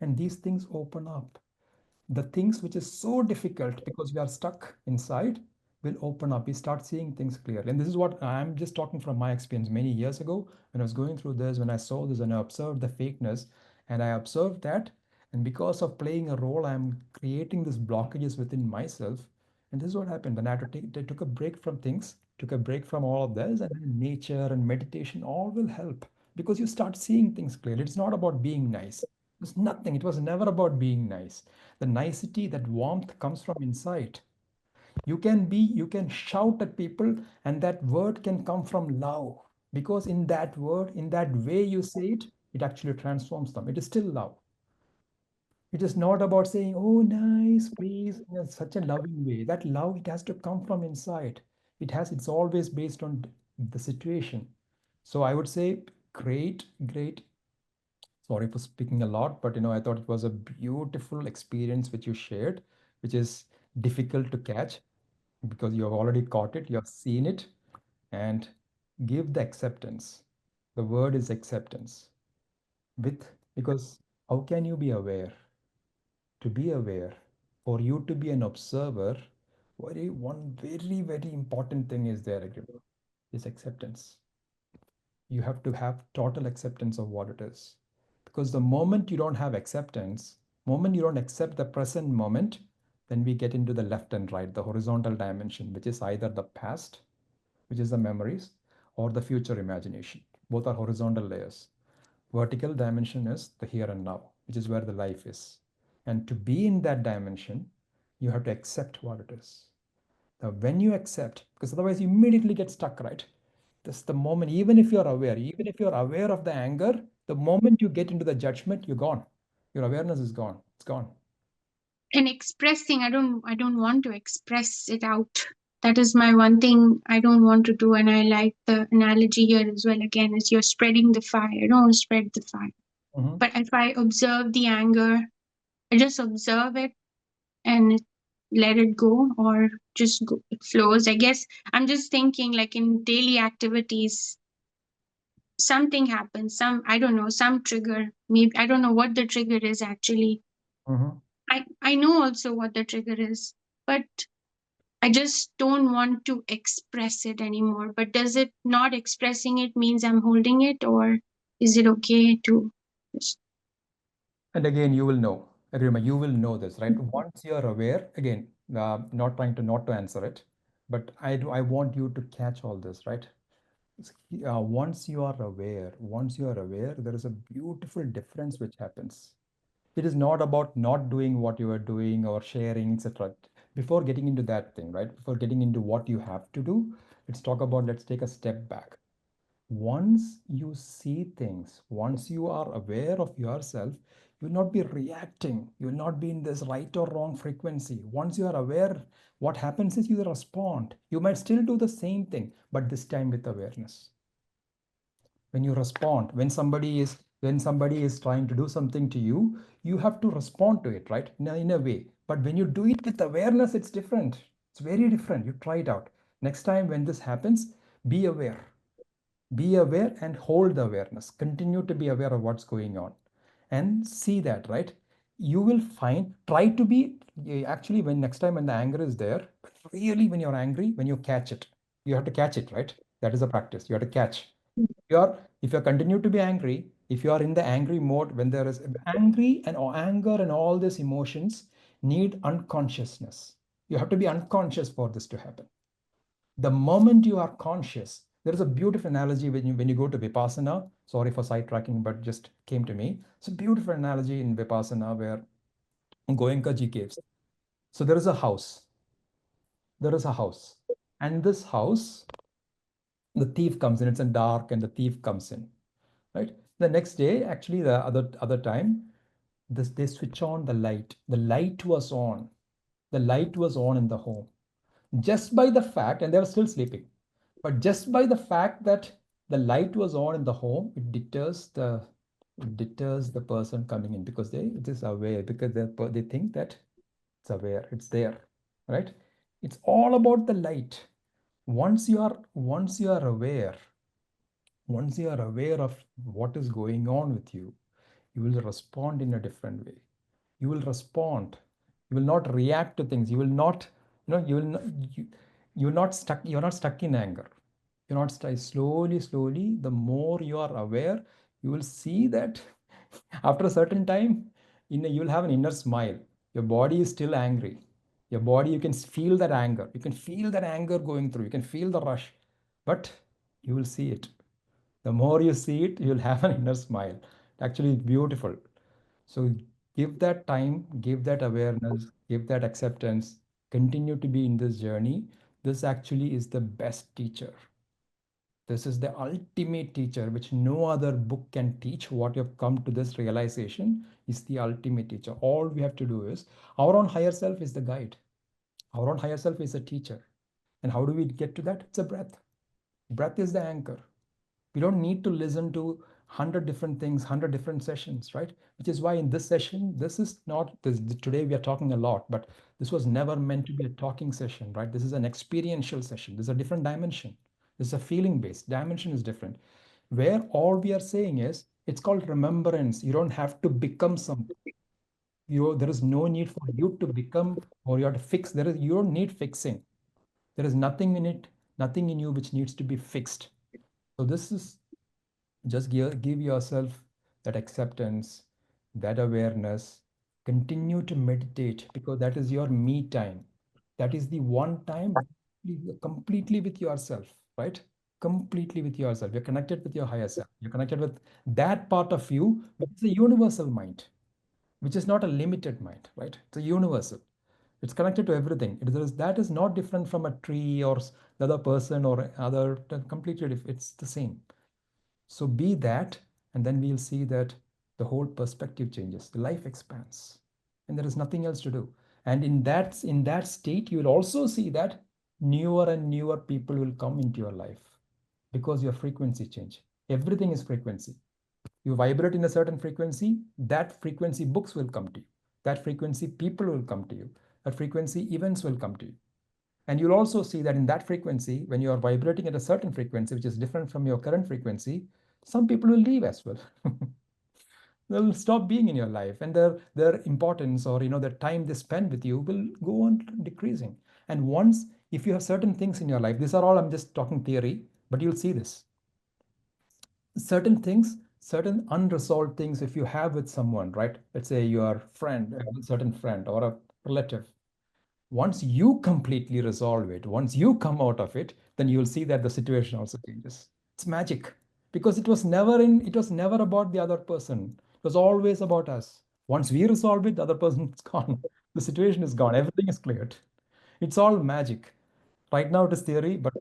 And these things open up. The things which is so difficult because we are stuck inside will open up. We start seeing things clearly. And this is what I'm just talking from my experience many years ago when I was going through this, when I saw this and I observed the fakeness and I observed that. And because of playing a role, I'm creating these blockages within myself. And this is what happened. Then I had to took a break from things, took a break from all of this, and then nature and meditation all will help because you start seeing things clearly. It's not about being nice. It was nothing. It was never about being nice. The nicety, that warmth comes from inside. You can shout at people, and that word can come from love. Because in that word, in that way you say it, it actually transforms them. It is still love. It is not about saying, oh, nice, please, in such a loving way. That love, it has to come from inside. It's always based on the situation. So I would say, great, great. Sorry for speaking a lot, but I thought it was a beautiful experience which you shared, which is difficult to catch because you have already caught it, you have seen it, and give the acceptance. The word is acceptance. With Because how can you be aware? To be aware, for you to be an observer, one very, very important thing is there, everyone, is acceptance. You have to have total acceptance of what it is. Because the moment you don't have acceptance, moment you don't accept the present moment, then we get into the left and right, the horizontal dimension, which is either the past, which is the memories, or the future imagination. Both are horizontal layers. Vertical dimension is the here and now, which is where the life is. And to be in that dimension, you have to accept what it is. Now, when you accept, because otherwise you immediately get stuck, right? That's the moment, even if you're aware of the anger, the moment you get into the judgment, you're gone. Your awareness is gone. It's gone. And expressing, I don't want to express it out. That is my one thing I don't want to do. And I like the analogy here as well. Again, is you're spreading the fire. I don't want to spread the fire. Mhm. But if I observe the anger, I just observe it and let it go, or just go, it flows. I guess I'm just thinking, like in daily activities, something happens, I don't know, some trigger. Maybe I don't know what the trigger is actually. Mhm. I know also what the trigger is, but I just don't want to express it anymore. But does it not expressing it means I'm holding it, or is it okay to just And again, you will know. Remember, you will know this, right? Once you're aware, again, not trying to not to answer it, but I want you to catch all this, right? Once you are aware, there is a beautiful difference which happens. It is not about not doing what you are doing or sharing, etc. Before getting into that thing, right? Before getting into what you have to do, let's take a step back. Once you see things, once you are aware of yourself, you will not be reacting. You will not be in this right or wrong frequency. Once you are aware, what happens is you respond. You might still do the same thing, but this time with awareness. When you respond, when somebody is trying to do something to you, you have to respond to it, right? In a way. But when you do it with awareness, it's different. It's very different. You try it out. Next time when this happens, be aware. Be aware and hold the awareness. Continue to be aware of what's going on and see that, right? You will find, try to be actually, when next time when the anger is there, but really when you're angry, when you catch it, you have to catch it, right? That is a practice. You have to catch. If you continue to be angry, if you are in the angry mode, when there is angry and or anger and all these emotions need unconsciousness. You have to be unconscious for this to happen. The moment you are conscious, there is a beautiful analogy when you go to Vipassana. Sorry for sidetracking, but just came to me. It's a beautiful analogy in Vipassana where Goenka ji gives. So there is a house. There is a house. And this house, the thief comes in. It's in dark, and the thief comes in. Right. The next day, actually, the other time, they switch on the light. The light was on. The light was on in the home. Just by the fact, and they were still sleeping, but just by the fact that the light was on in the home, it deters the person coming in, because it is aware, because they think that it's aware, it's there, right? It's all about the light. Once you are aware, once you are aware of what is going on with you will respond in a different way. You will respond. You will not react to things. You will not, you will not, you're not stuck in anger. You're not stuck. Slowly, the more you are aware, you will see that after a certain time, you'll have an inner smile. Your body is still angry. Your body, you can feel that anger. You can feel that anger going through. You can feel the rush, but you will see it. The more you see it, you'll have an inner smile. Actually, it's beautiful. So give that time, give that awareness, give that acceptance, continue to be in this journey. This actually is the best teacher. This is the ultimate teacher, which no other book can teach. What you have come to this realization is the ultimate teacher. All we have to do is our own higher self is the guide. Our own higher self is a teacher. And how do we get to that? It's a breath. Breath is the anchor. We don't need to listen to 100 different things, 100 different sessions, right? Which is why in this session, this is not this today we are talking a lot, but this was never meant to be a talking session, right? This is an experiential session. This is a different dimension. This is a feeling based dimension, is different, where all we are saying is it's called remembrance. You don't have to become something. There is no need for you to become, or you have to fix. You don't need fixing. There is nothing in it, nothing in you which needs to be fixed. So this is just give yourself that acceptance, that awareness. Continue to meditate, because that is your me time. That is the one time you're completely with yourself, right? Completely with yourself. You're connected with your higher self. You're connected with that part of you, which is a universal mind, which is not a limited mind, right? It's a universal. It's connected to everything. That is not different from a tree or the other person or other, completely different. It's the same. So be that, and then we'll see that the whole perspective changes, the life expands, and there is nothing else to do. And in that state, you will also see that newer and newer people will come into your life, because your frequency change. Everything is frequency. You vibrate in a certain frequency, that frequency books will come to you. That frequency people will come to you. That frequency events will come to you. And you'll also see that in that frequency, when you are vibrating at a certain frequency, which is different from your current frequency, some people will leave as well. They'll stop being in your life, and their importance, or the time they spend with you, will go on decreasing. And once, if you have certain things in your life, these are all, I'm just talking theory, but you'll see this. Certain things, certain unresolved things, if you have with someone, right? Let's say your friend, a certain friend or a relative, once you completely resolve it, once you come out of it, then you'll see that the situation also changes. It's magic, because it was never about the other person. It was always about us. Once we resolve it, the other person is gone. The situation is gone. Everything is cleared. It's all magic. Right now it is theory, but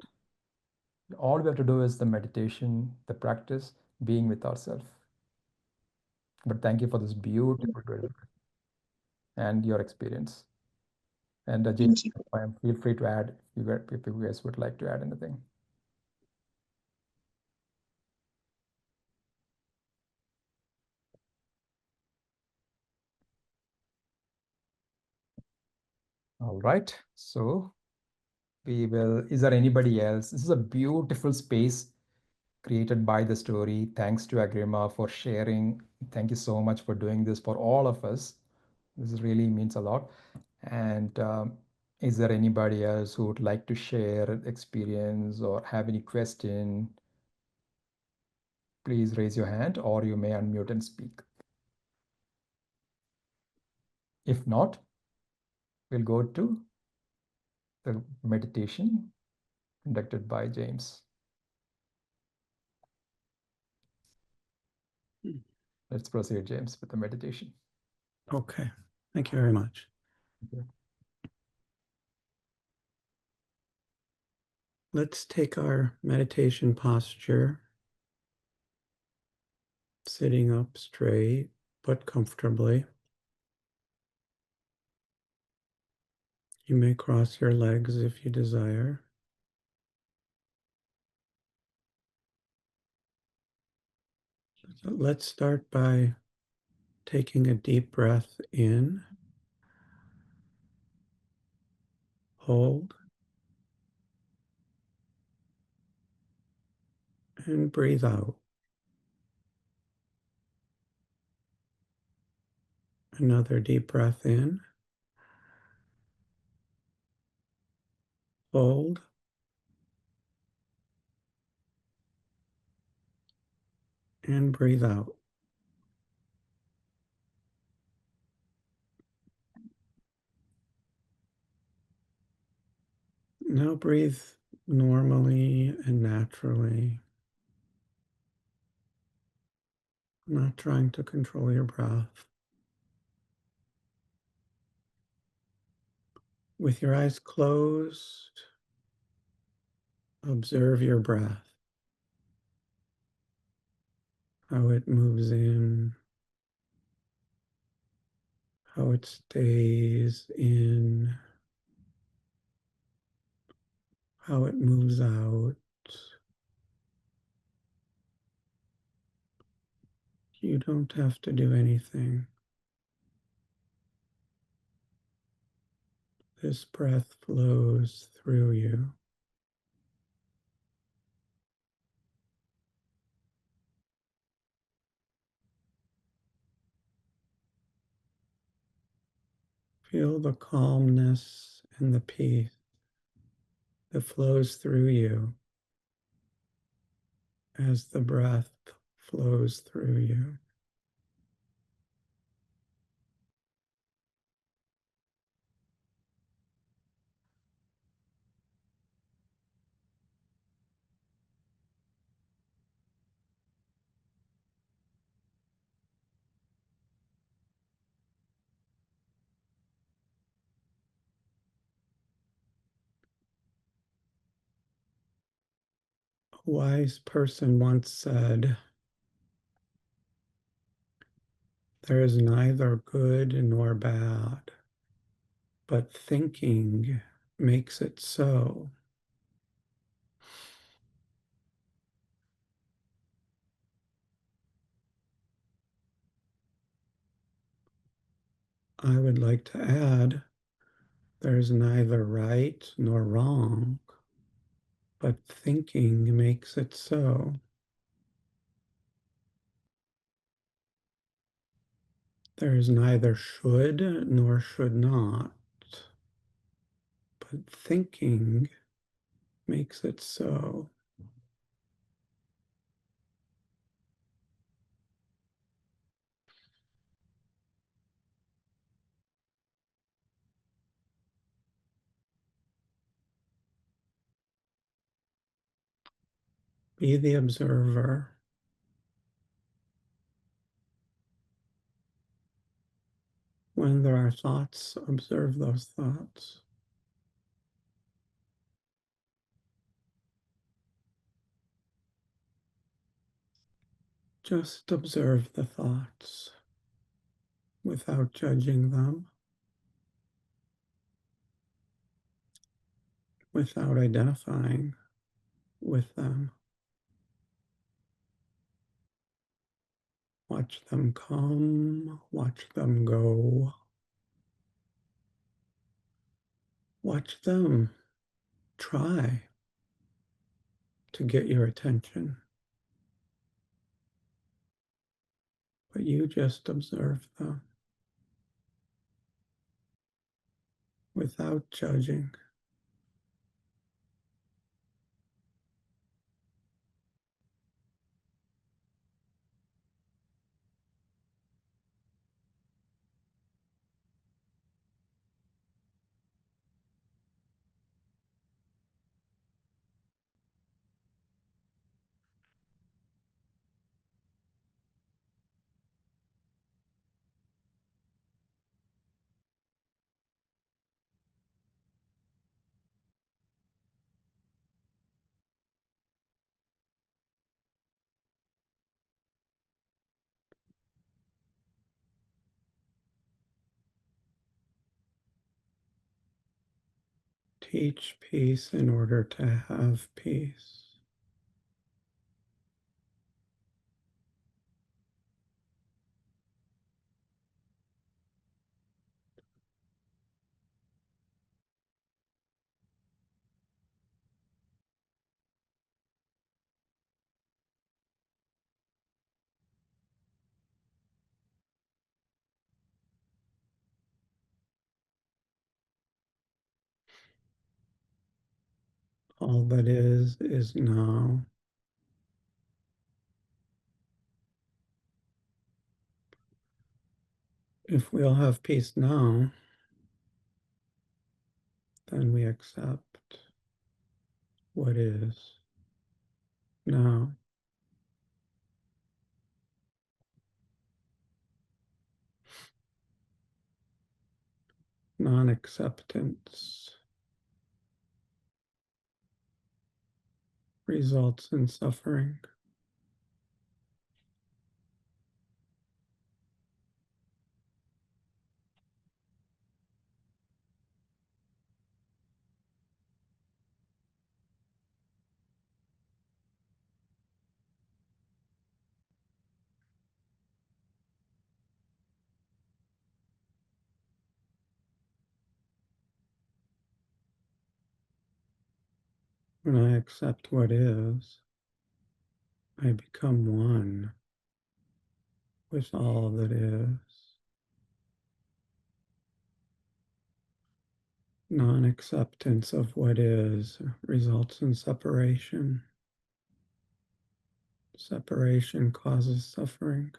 all we have to do is the meditation, the practice, being with ourselves. But thank you for this beautiful and your experience. And James, Thank you. feel free to add if you guys would like to add anything. All right. So is there anybody else? This is a beautiful space created by the story. Thanks to Agrima for sharing. Thank you so much for doing this for all of us. This really means a lot. And is there anybody else who would like to share experience or have any question? Please raise your hand, or you may unmute and speak. If not, we'll go to the meditation conducted by James. Let's proceed, James, with the meditation. Okay. Thank you very much. Thank you. Let's take our meditation posture, sitting up straight but comfortably. You may cross your legs if you desire. So let's start by taking a deep breath in, hold, and breathe out. Another deep breath in, hold, and breathe out. Now breathe normally and naturally, not trying to control your breath. With your eyes closed, observe your breath, how it moves in, how it stays in, how it moves out. You don't have to do anything. This breath flows through you. Feel the calmness and the peace that flows through you as the breath flows through you. A wise person once said, "There is neither good nor bad, but thinking makes it so." I would like to add, there's neither right nor wrong, but thinking makes it so. There is neither should nor should not, but thinking makes it so. Be the observer. When there are thoughts, observe those thoughts. Just observe the thoughts without judging them, without identifying with them. Watch them come, watch them go. Watch them try to get your attention, but you just observe them without judging. teach peace in order to have peace. All that is now. If we'll have peace now, then we accept what is now. Non-acceptance results in suffering. When I accept what is, I become one with all that is. Non-acceptance of what is results in separation. Separation causes suffering.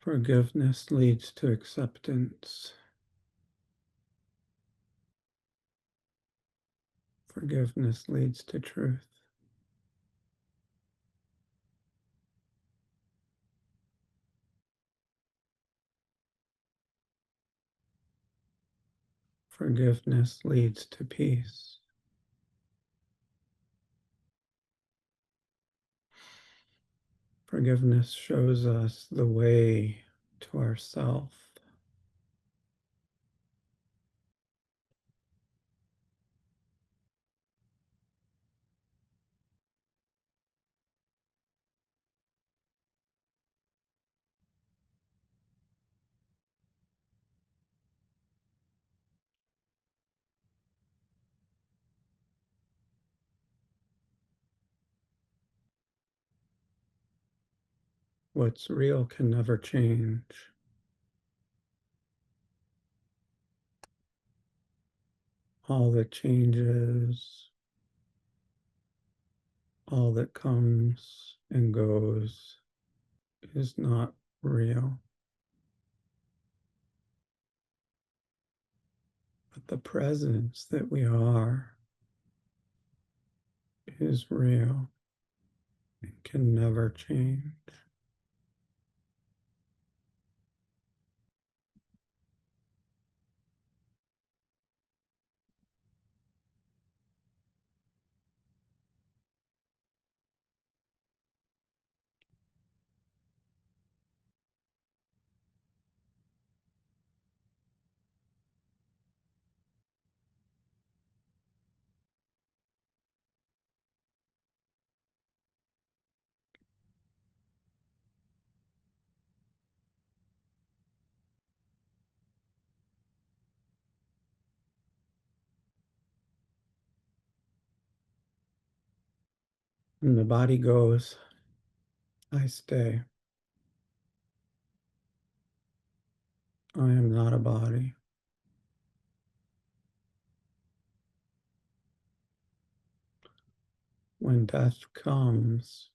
Forgiveness leads to acceptance. Forgiveness leads to truth. Forgiveness leads to peace. Forgiveness shows us the way to ourself. What's real can never change. All that changes, all that comes and goes is not real. But the presence that we are is real and can never change. When the body goes, I stay. I am not a body. When death comes,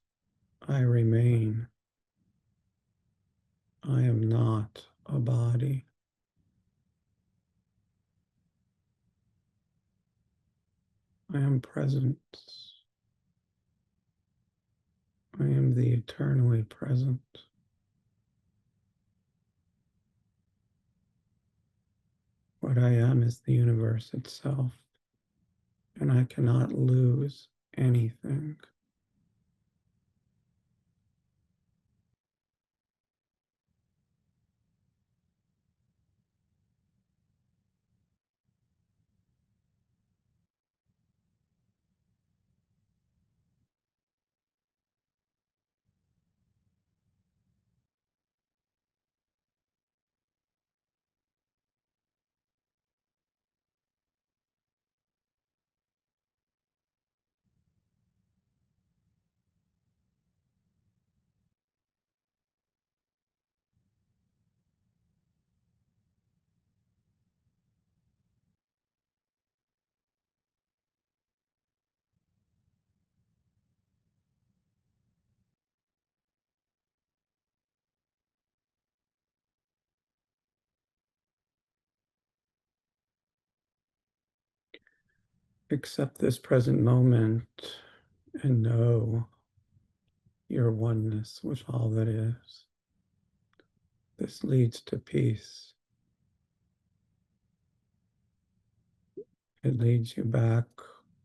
I remain. I am not a body. I am presence. I am the eternally present. What I am is the universe itself, and I cannot lose anything. Accept this present moment and know your oneness with all that is. This leads to peace. It leads you back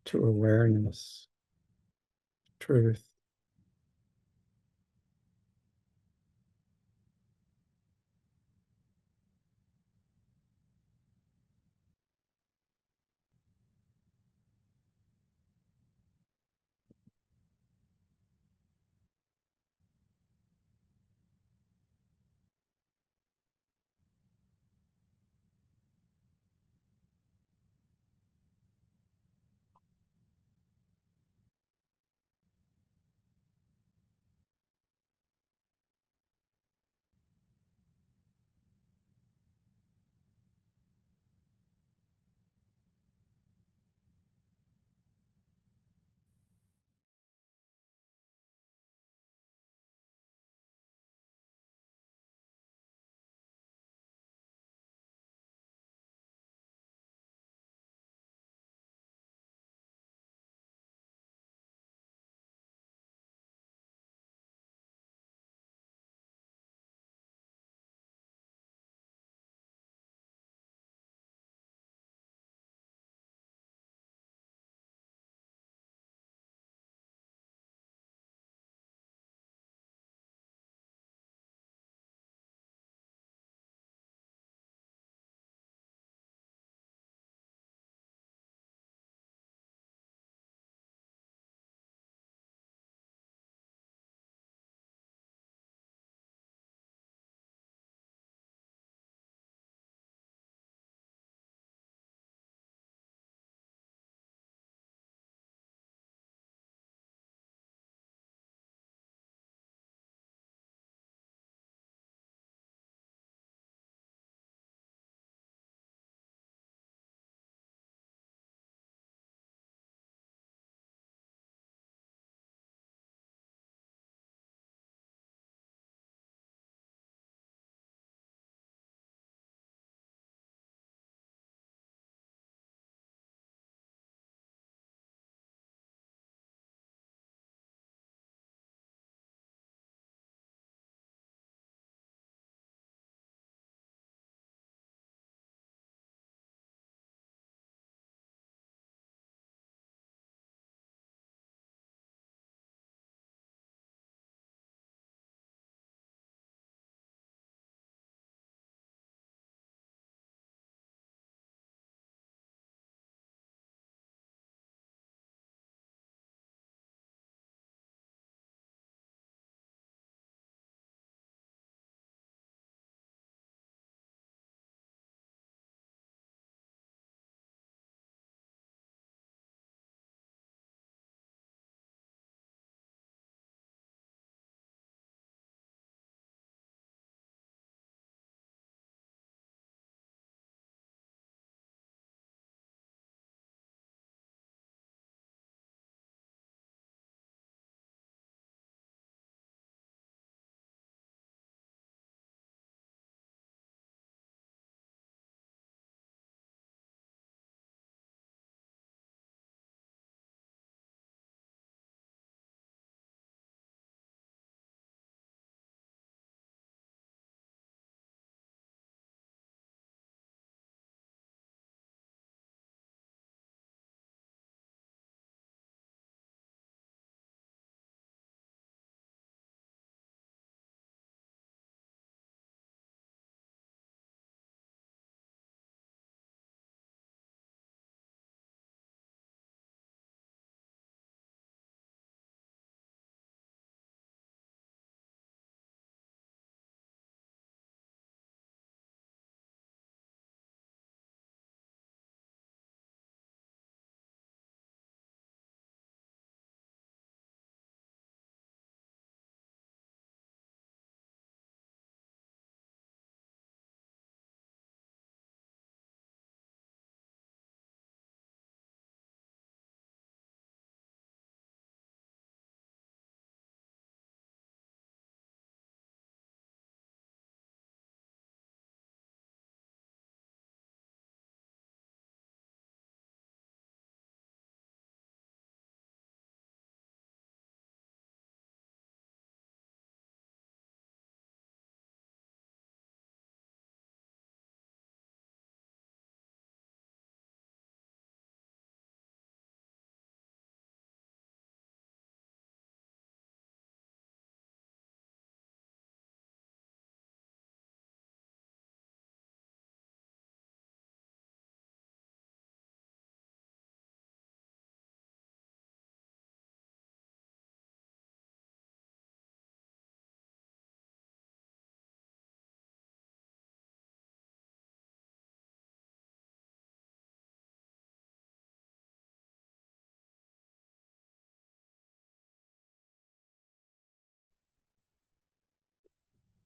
to awareness, truth.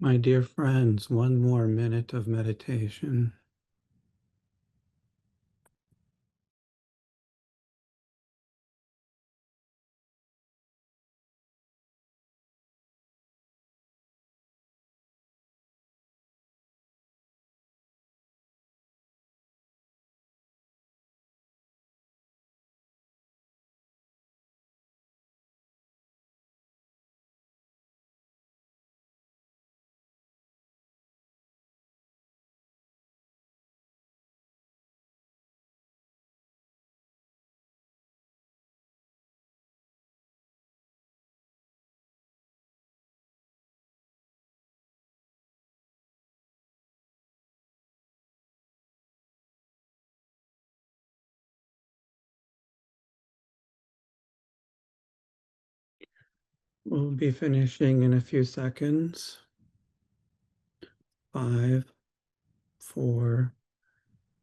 My dear friends, one more minute of meditation. We'll be finishing in a few seconds. 5, 4,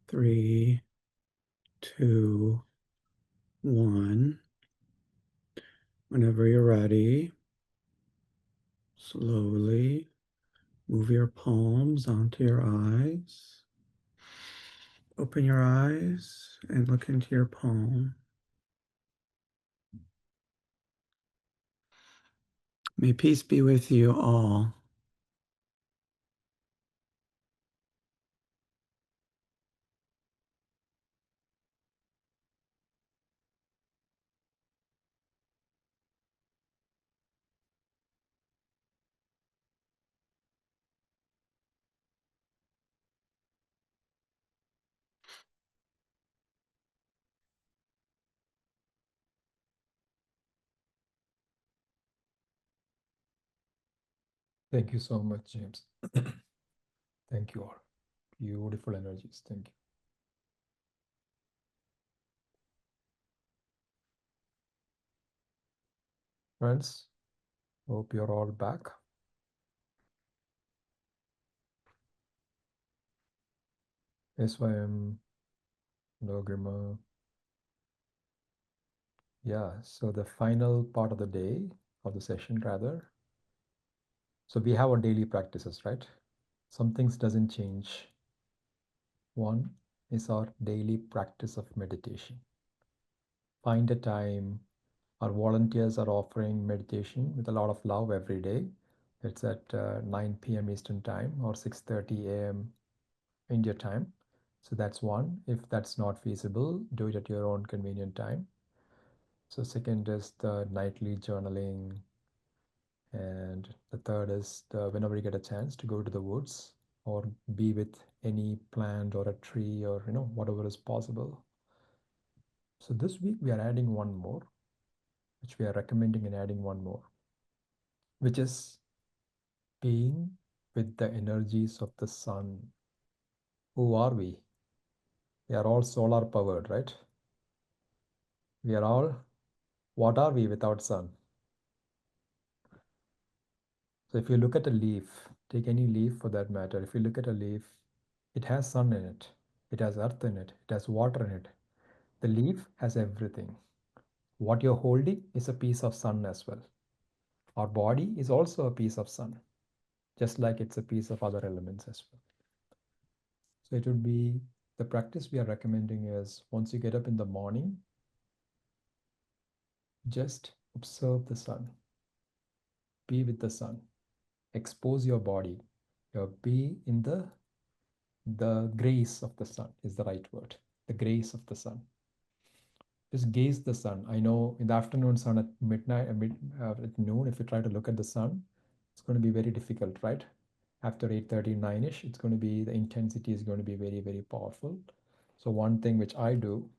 3, 2, 1. Whenever you're ready, slowly move your palms onto your eyes. Open your eyes and look into your palm. May peace be with you all. Thank you so much, James. Thank you all. Beautiful energies. Thank you. Friends, hope you're all back. SYM, Logrima. Yeah, so the final part of the day, of the session rather. So we have our daily practices, right? Some things doesn't change. One is our daily practice of meditation. Find a time. Our volunteers are offering meditation with a lot of love every day. It's at 9 p.m. Eastern Time or 6:30 a.m. India time. So that's one. If that's not feasible, do it at your own convenient time. So second is the nightly journaling. And the third is whenever you get a chance to go to the woods or be with any plant or a tree or whatever is possible. So this week we are adding one more, which we are recommending and adding one more, which is being with the energies of the sun. Who are we? We are all solar powered, right? We are all, what are we without sun? So if you look at a leaf, take any leaf for that matter, if you look at a leaf, it has sun in it, it has earth in it, it has water in it. The leaf has everything. What you're holding is a piece of sun as well. Our body is also a piece of sun, just like it's a piece of other elements as well. So it would be the practice we are recommending is once you get up in the morning, just observe the sun, be with the sun, expose your body, be in the grace of the sun is the right word, the grace of the sun. Just gaze the sun. I know in the afternoon sun at midnight, at noon, if you try to look at the sun, it's going to be very difficult, right? After 8:39ish, it's going to be, the intensity is going to be very, very powerful. So one thing which I do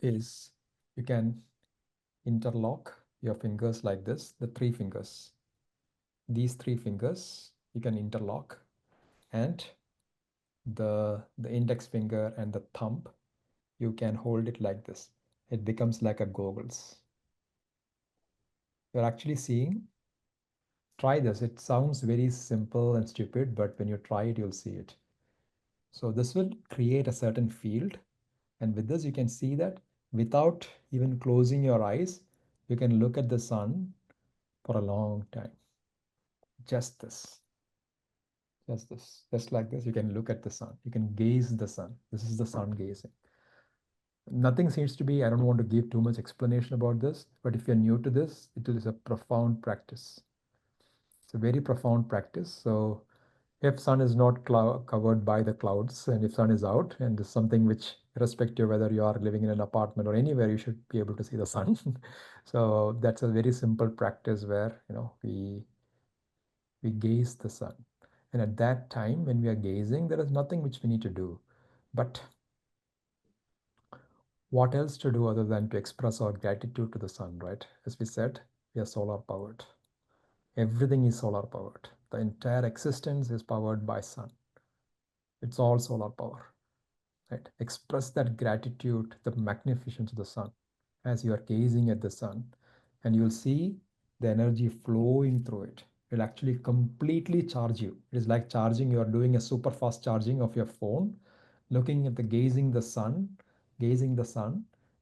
is you can interlock your fingers like this, the three fingers. These three fingers you can interlock, and the index finger and the thumb, you can hold it like this. It becomes like a goggles. You're actually seeing, try this. It sounds very simple and stupid, but when you try it, you'll see it. So this will create a certain field. And with this, you can see that without even closing your eyes, you can look at the sun for a long time. Just this. Just this, just like this. You can look at the sun. You can gaze the sun. This is the sun gazing. Nothing seems to be, I don't want to give too much explanation about this, but if you're new to this, it is a profound practice. It's a very profound practice. So if sun is not covered by the clouds, and if sun is out, and is something which, irrespective whether you are living in an apartment or anywhere, you should be able to see the sun. So that's a very simple practice where, we gaze the sun. And at that time, when we are gazing, there is nothing which we need to do. But what else to do other than to express our gratitude to the sun, right? As we said, we are solar powered. Everything is solar powered. The entire existence is powered by sun. It's all solar power, right? Express that gratitude, the magnificence of the sun as you are gazing at the sun, and you'll see the energy flowing through it. It'll actually completely charge you. It is like charging, you are doing a super fast charging of your phone, looking at the gazing the sun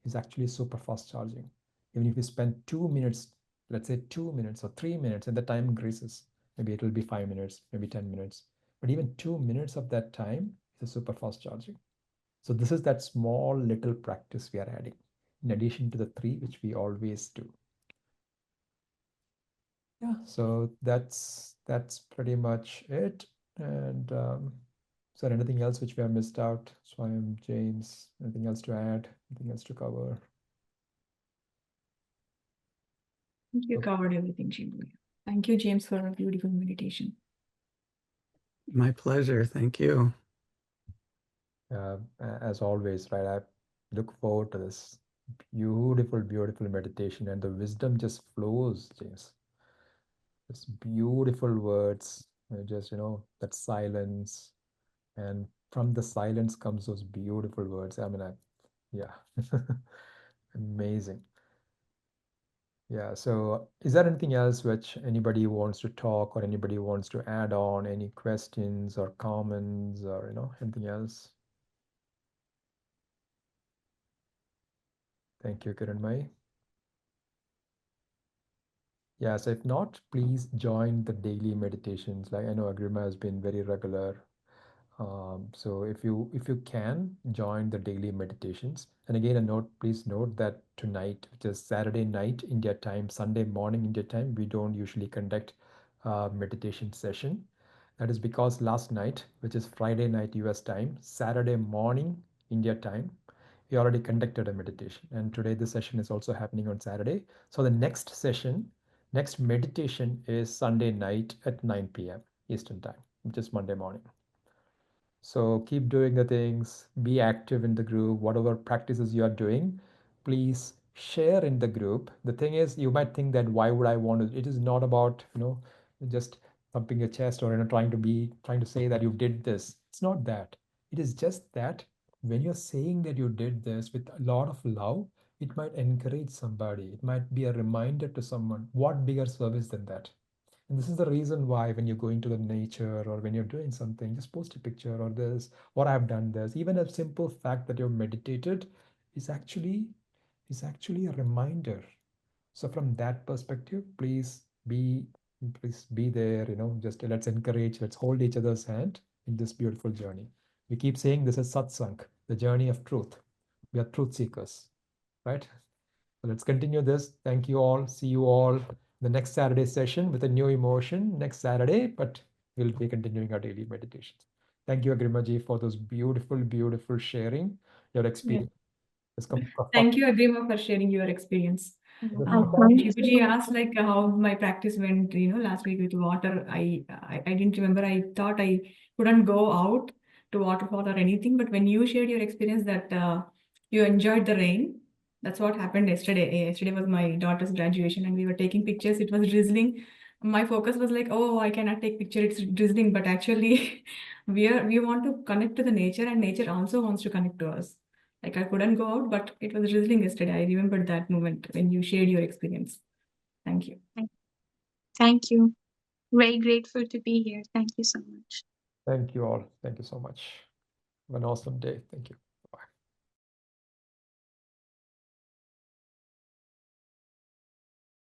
is actually super fast charging. Even if you spend 2 minutes, let's say 2 minutes or 3 minutes, and the time increases, maybe it will be 5 minutes, maybe 10 minutes, but even 2 minutes of that time is a super fast charging. So this is that small little practice we are adding, in addition to the three which we always do. Yeah, so that's pretty much it. And is there anything else which we have missed out? Swam, James, anything else to add? Anything else to cover? You covered everything, Shimbu. Thank you, James, for a beautiful meditation. My pleasure. Thank you. As always, right? I look forward to this beautiful, beautiful meditation, and the wisdom just flows, James. Just beautiful words, just, that silence. And from the silence comes those beautiful words. I mean, yeah, amazing. Yeah, so is there anything else which anybody wants to talk or anybody wants to add on? Any questions or comments or, anything else? Thank you, Kiranmai. Yeah, so if not, please join the daily meditations. Like I know Agrima has been very regular. So if you can join the daily meditations, and again a note, please note that tonight, which is Saturday night India time, Sunday morning India time, we don't usually conduct a meditation session. That is because last night, which is Friday night US time, Saturday morning India time, we already conducted a meditation, and today the session is also happening on Saturday. So the next session, next meditation is Sunday night at 9 p.m. Eastern time, which is Monday morning. So keep doing the things, be active in the group, whatever practices you are doing, please share in the group. The thing is, you might think that why would I want to? It is not about, just thumping your chest or, trying to say that you did this. It's not that. It is just that when you're saying that you did this with a lot of love, it might encourage somebody. It might be a reminder to someone. What bigger service than that? And this is the reason why when you go into the nature or when you're doing something, just post a picture or this, or I've done this. Even a simple fact that you've meditated is actually a reminder. So from that perspective, please be there, just let's encourage, let's hold each other's hand in this beautiful journey. We keep saying this is satsang, the journey of truth. We are truth seekers, right? So let's continue this. Thank you all. See you all the next Saturday session with a new emotion next Saturday, but we'll be continuing our daily meditations. Thank you, Agrimaji, for those beautiful, beautiful sharing your experience. Thank you, Agrima, for sharing your experience. Shibuji asked like how my practice went, last week with water. I didn't remember. I thought I couldn't go out to waterfall or anything. But when you shared your experience that you enjoyed the rain, that's what happened yesterday. Yesterday was my daughter's graduation, and we were taking pictures. It was drizzling. My focus was like, oh, I cannot take picture. It's drizzling. But actually, we want to connect to the nature, and nature also wants to connect to us. Like I couldn't go out, but it was drizzling yesterday. I remembered that moment when you shared your experience. Thank you. Thank you. Very grateful to be here. Thank you so much. Thank you all. Thank you so much. Have an awesome day. Thank you.